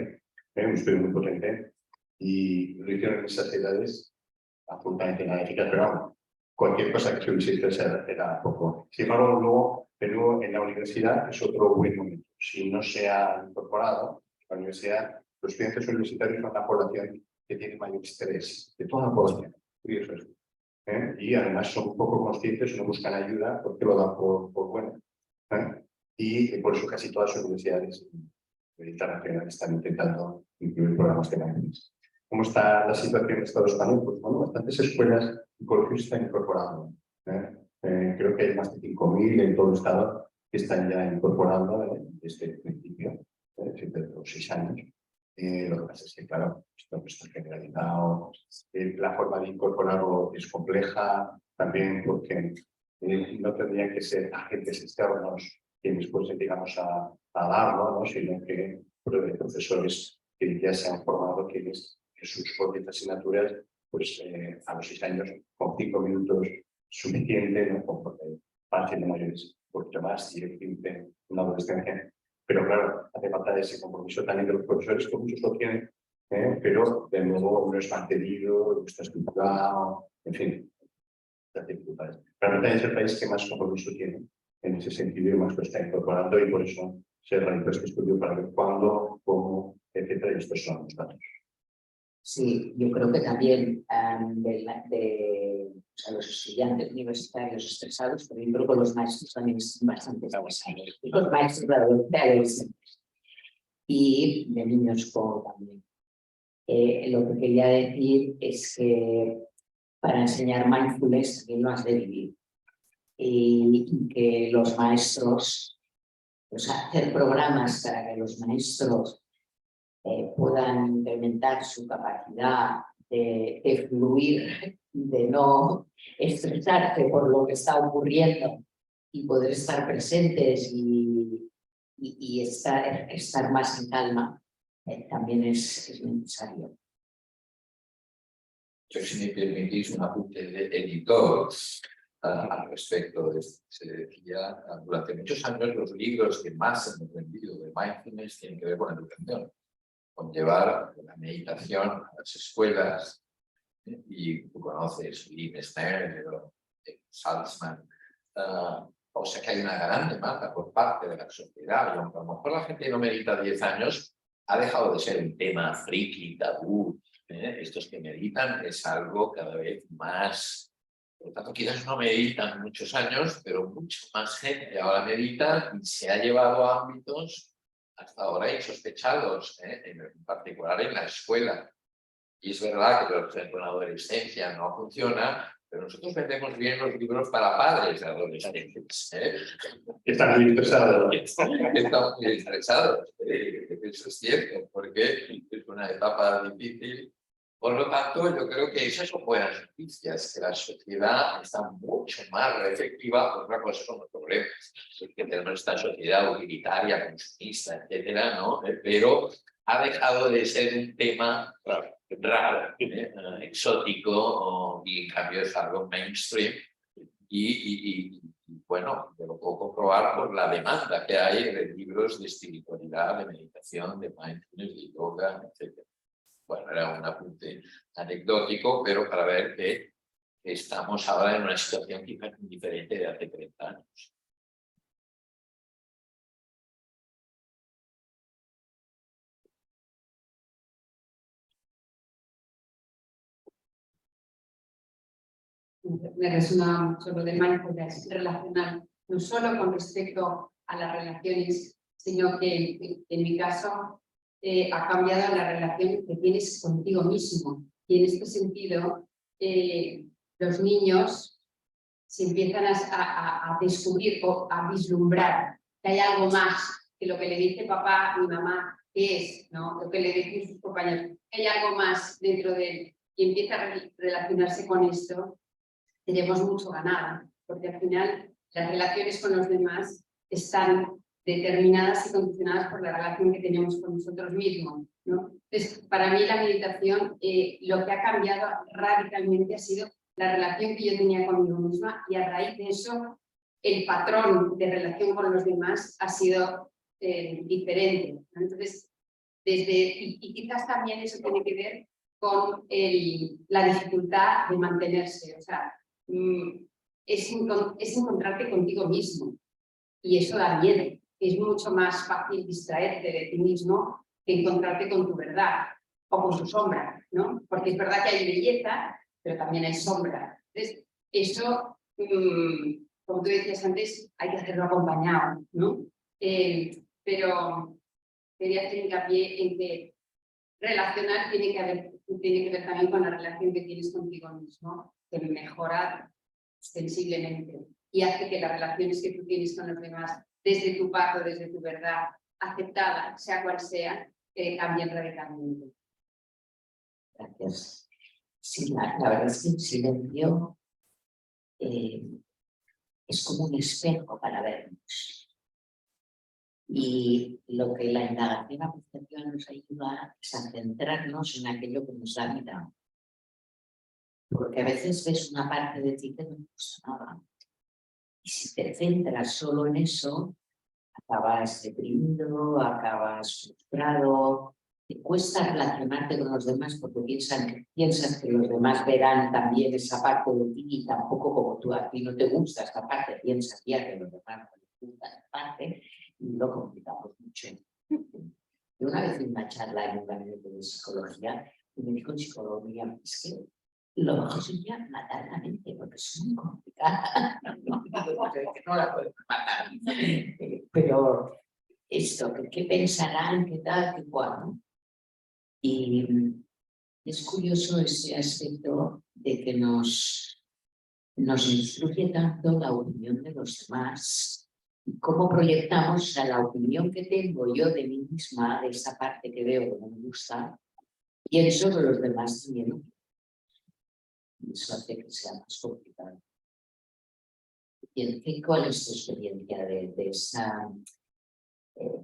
un estudio muy potente, y lo hicieron en esas edades absolutamente nada eficaz, pero vamos, cualquier cosa que se hubiese hecho era poco. Sin embargo, luego, de nuevo, en la universidad es otro buen momento. Si no se ha incorporado, la universidad, los estudiantes universitarios son la población que tiene mayor estrés de toda la población. Curioso eso. Y además son un poco conscientes, no buscan ayuda porque lo dan por bueno. Y por eso casi todas las universidades internacionales están intentando incluir programas de mindfulness. ¿Cómo está la situación en el Estado español? Pues bueno, bastantes escuelas y colegios están incorporando. Creo que hay más de 5.000 en todo el Estado que están ya incorporando desde el principio, desde los 6 años. Lo que pasa es que, claro, esto no está generalizado. La forma de incorporarlo es compleja también porque no tendrían que ser agentes externos quienes fuesen, digamos, a darlo, ¿no? Sino que profesores que ya se han formado, quienes en sus propias asignaturas, pues a los 6 años, con 5 minutos suficiente, ¿no? Porque parecen de mayores, un poquito más, 10, 15, una adolescencia. Pero claro, hace falta ese compromiso también de los profesores, que muchos lo tienen, pero de nuevo no es mantenido, no está estructurado, en fin, las dificultades. Pero también es el país que más compromiso tiene en ese sentido y más lo está incorporando, y por eso se realizó este estudio para ver cuándo, cómo, etcétera, y estos son los datos. Sí, yo creo que también o sea, los estudiantes universitarios estresados, pero yo creo que los maestros también están bastante estresados. Y los maestros de adolescentes y de niños como también. Lo que quería decir es que para enseñar mindfulness también lo has de vivir. Y que los maestros, o sea, hacer programas para que los maestros puedan incrementar su capacidad de fluir, de no estresarse por lo que está ocurriendo y poder estar presentes y estar más en calma, también es necesario. Yo, si me permitís, un apunte de editor al respecto. Se decía, durante muchos años los libros que más hemos vendido de mindfulness tienen que ver con educación, con llevar la meditación a las escuelas, y tú conoces Lee Mesmer, Salzman, o sea que hay una gran demanda por parte de la sociedad, y aunque a lo mejor la gente no medita 10 años, ha dejado de ser un tema friki, tabú. Estos que meditan es algo cada vez más. Por lo tanto, quizás no meditan muchos años, pero mucho más gente ahora medita y se ha llevado a ámbitos hasta ahora insospechados, en particular en la escuela. Y es verdad que, por ejemplo, en la adolescencia no funciona, pero nosotros vendemos bien los libros para padres de adolescentes. Están muy estresados. Están muy estresados. Eso es cierto, porque es una etapa difícil. Por lo tanto, yo creo que esas son buenas noticias, que la sociedad está mucho más receptiva. Otra cosa son los problemas, que tenemos esta sociedad utilitaria, consumista, etcétera, ¿no? Pero ha dejado de ser un tema raro, exótico, y en cambio es algo mainstream. Y bueno, yo lo puedo comprobar por la demanda que hay de libros de espiritualidad, de meditación, de mindfulness, de yoga, etc. Bueno, era un apunte anecdótico, pero para ver que estamos ahora en una situación quizás diferente de hace 30 años. Me resuena mucho lo de mindfulness relacional, no solo con respecto a las relaciones, sino que en mi caso ha cambiado la relación que tienes contigo mismo. Y en este sentido, los niños se empiezan a descubrir o a vislumbrar que hay algo más que lo que le dice papá y mamá, que es, ¿no? Lo que le dicen sus compañeros, que hay algo más dentro de él, y empieza a relacionarse con esto. Tenemos mucho ganado, porque al final las relaciones con los demás están determinadas y condicionadas por la relación que tenemos con nosotros mismos, ¿no? Entonces, para mí la meditación, lo que ha cambiado radicalmente ha sido la relación que yo tenía conmigo misma, y a raíz de eso el patrón de relación con los demás ha sido diferente, ¿no? Entonces, y quizás también eso tiene que ver con la dificultad de mantenerse, o sea, es encontrarte contigo mismo, y eso da miedo. Es mucho más fácil distraerte de ti mismo que encontrarte con tu verdad o con tu sombra, ¿no? Porque es verdad que hay belleza, pero también hay sombra. Entonces, eso, como tú decías antes, hay que hacerlo acompañado, ¿no? Pero quería hacer hincapié en que relacionar tiene que ver también con la relación que tienes contigo mismo, que mejora sensiblemente y hace que las relaciones que tú tienes con los demás, desde tu paz o desde tu verdad aceptada, sea cual sea, cambien radicalmente. Gracias. Sí, la verdad es que el silencio es como un espejo para vernos. Y lo que la indagación apreciativa nos ayuda es a centrarnos en aquello que nos da vida. Porque a veces ves una parte de ti que no te gusta nada. Y si te centras solo en eso, acabas deprimido, acabas frustrado, te cuesta relacionarte con los demás porque piensas que los demás verán también esa parte de ti, y tampoco, como tú a ti no te gusta esta parte, piensas ya que los demás no les gusta esta parte, y lo complicamos mucho. Yo una vez en una charla en un gabinete de psicología, y me dijo el psicólogo, mira, es que lo mejor sería matar la mente, porque es muy complicada. No la puedes matar. Pero esto, ¿qué pensarán? ¿Qué tal? ¿Qué cual? Y es curioso ese aspecto de que nos influye tanto la opinión de los demás. Y cómo proyectamos a la opinión que tengo yo de mí misma, de esa parte que veo que no me gusta, pienso que los demás también lo. Y eso hace que sea más complicado. ¿Cuál es tu experiencia de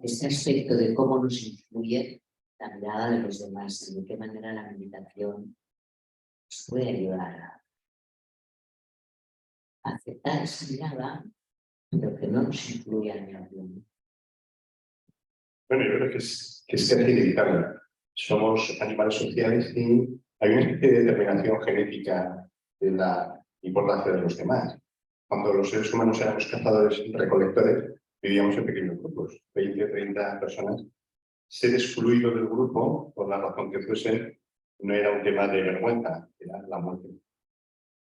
este aspecto de cómo nos influye la mirada de los demás? ¿De qué manera la meditación nos puede ayudar a aceptar esa mirada, pero que no nos influya en la vida? Bueno, yo creo que es casi inevitable. Somos animales sociales y hay una especie de determinación genética de la importancia de los demás. Cuando los seres humanos éramos cazadores y recolectores, vivíamos en pequeños grupos, 20 o 30 personas. Ser excluido del grupo, por la razón que fuese, no era un tema de vergüenza, era la muerte.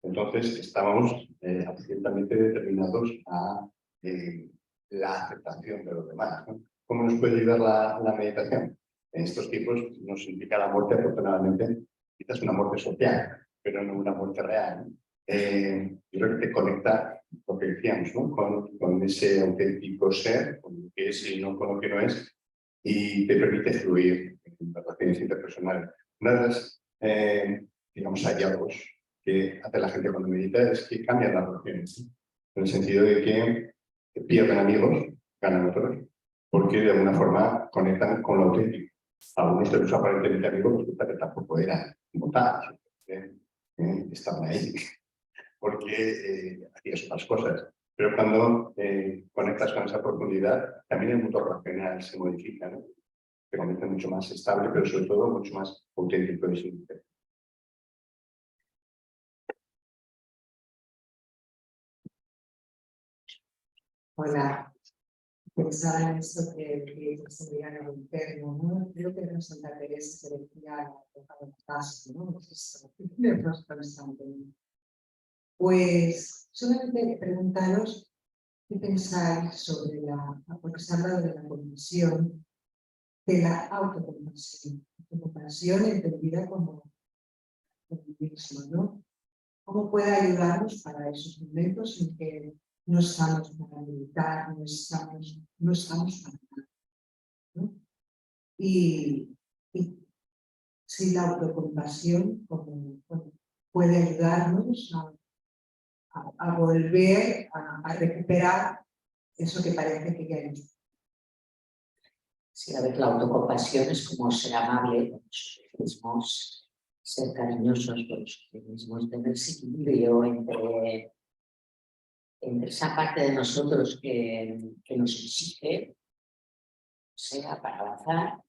Entonces estábamos absolutamente determinados a la aceptación de los demás, ¿no? ¿Cómo nos puede ayudar la meditación? En estos tiempos nos implica la muerte, afortunadamente, quizás una muerte social, pero no una muerte real, ¿no? Yo creo que te conecta lo que decíamos, ¿no? con ese auténtico ser, con lo que es y no con lo que no es, y te permite fluir en las relaciones interpersonales. Una de las, digamos, hallazgos que hace la gente cuando medita es que cambian las relaciones, ¿no? En el sentido de que pierden amigos, ganan otros, porque de alguna forma conectan con lo auténtico. algunos de los aparentemente amigos resulta que tampoco eran como tal, estaban ahí porque hacías otras cosas. Pero cuando conectas con esa profundidad, también el mundo racional se modifica, ¿no? Se convierte mucho más estable, pero sobre todo mucho más auténtico y sincero. Hola, pensaba en esto que se veía en el interno, ¿no? Creo que en Santa Teresa se decía la época del paso, ¿no? De constante. Pues solamente preguntaros qué pensáis sobre porque se habla de la compasión, de la autocompasión. Autocompasión entendida como mismo, ¿no? ¿Cómo puede ayudarnos para esos momentos en que no estamos para meditar, no estamos para nada, ¿no? Y si la autocompasión puede ayudarnos a volver a recuperar eso que parece que ya hemos. Sí, a ver, la autocompasión es como ser amable con nosotros mismos, ser cariñosos con nosotros mismos, tener ese equilibrio entre esa parte de nosotros que nos exige, sea para avanzar,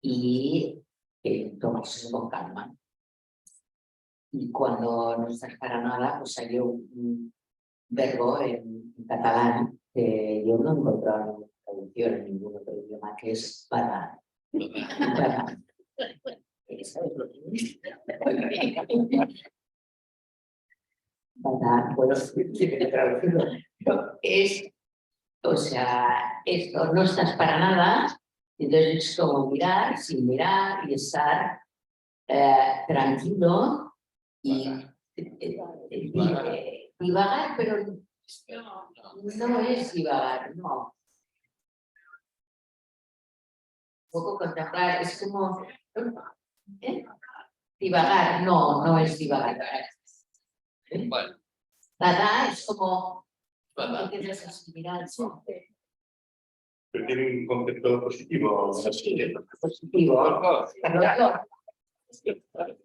y tomárselo con calma. Y cuando no estás para nada, pues hay un verbo en catalán que yo no he encontrado en traducción en ningún otro idioma, que es badar. Badar. ¿Sabes lo que es? Badar, bueno, sí que he traducido. Es, o sea, esto, no estás para nada, entonces es como mirar, sin mirar, y estar tranquilo y divagar, pero no es divagar, no. Un poco contemplar, es como divagar, no es divagar. Bueno, Nada, es como empiezas a asimilar. Pero tiene un concepto positivo. Sí, positivo.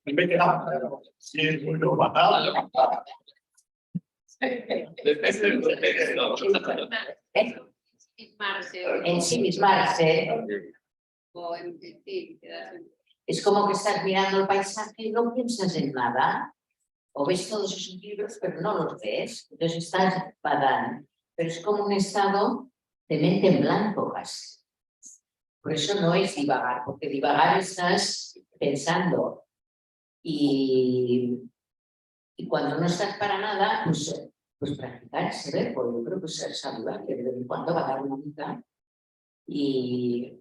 Me he quedado. Sí, es muy normal. depende del contexto. Ensimismarse. O sí, quedarse. Es como que estás mirando el paisaje y no piensas en nada. O ves todos esos libros, pero no los ves. Entonces estás badán. Pero es como un estado de mente en blanco casi. Por eso no es divagar, porque divagar estás pensando. Y cuando no estás para nada, pues practicar ese verbo. Yo creo que es saludable, de vez en cuando vagar una mitad. Y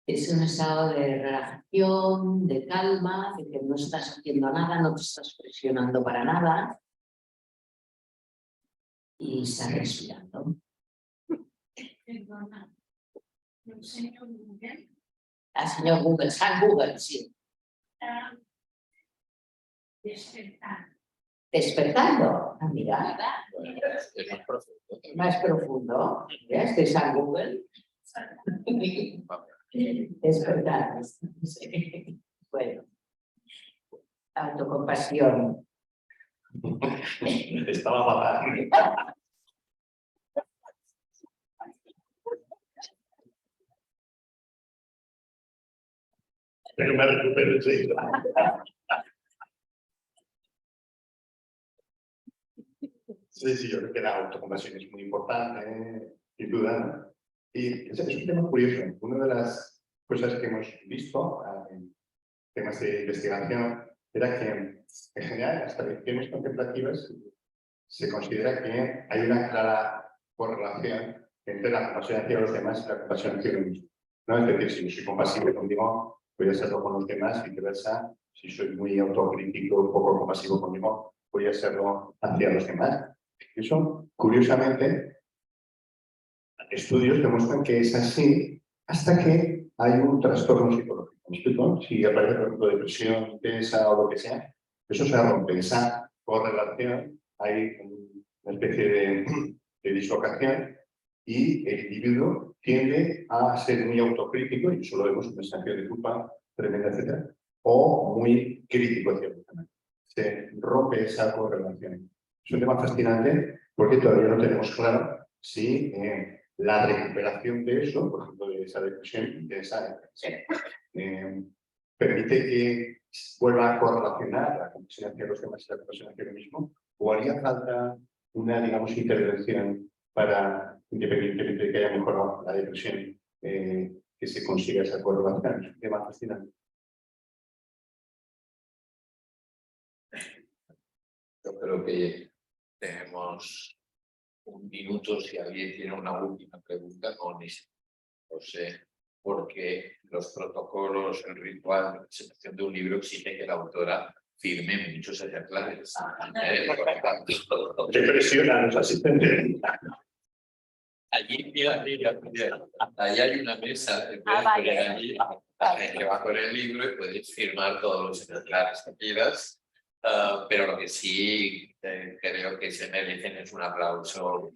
es un estado de relajación, de calma, de que no estás haciendo nada, no te estás presionando para nada. Y estás respirando. Perdona. ¿El señor Google? Ah, señor Google, San Google, sí. Despertar. Despertando. Ah, mira, Es más profundo. más profundo. ¿Ya? Este San Google. Despertar. Sí. Bueno. Autocompasión. Estaba fatal. Pero me recupero enseguida. Sí, yo creo que la autocompasión es muy importante, sin duda, ¿no? Y es un tema curioso. Una de las cosas que hemos visto en temas de investigación era que, en general, en las tradiciones contemplativas se considera que hay una clara correlación entre la compasión hacia los demás y la compasión hacia uno mismo, ¿no? Es decir, si yo soy compasivo conmigo, voy a serlo con los demás, y viceversa. Si soy muy autocrítico, poco compasivo conmigo, voy a serlo hacia los demás. Eso, curiosamente, estudios demuestran que es así hasta que hay un trastorno psicológico. ¿Me explico? Si aparece, por ejemplo, depresión intensa o lo que sea, eso se rompe, esa correlación, hay una especie de dislocación y el individuo tiende a ser muy autocrítico, y eso lo vemos en una sensación de culpa tremenda, etcétera, o muy crítico hacia el tema. Se rompe esa correlación. Es un tema fascinante porque todavía no tenemos claro si la recuperación de eso, por ejemplo, de esa depresión, permite que vuelva a correlacionar la comprensión hacia los demás y la comprensión hacia lo mismo, o haría falta una, digamos, intervención para, independientemente de que haya mejorado la depresión, que se consiga esa correlación. Es un tema fascinante. Yo creo que tenemos un minuto si alguien tiene una última pregunta, no sé, porque los protocolos, el ritual de presentación de un libro exige que la autora firme muchos ejemplares. Te presionan los asistentes. Allí, mira, ahí hay una mesa, vale. allí, que va con el libro y puedes firmar todos los ejemplares que quieras. Pero lo que sí creo que se merecen es un aplauso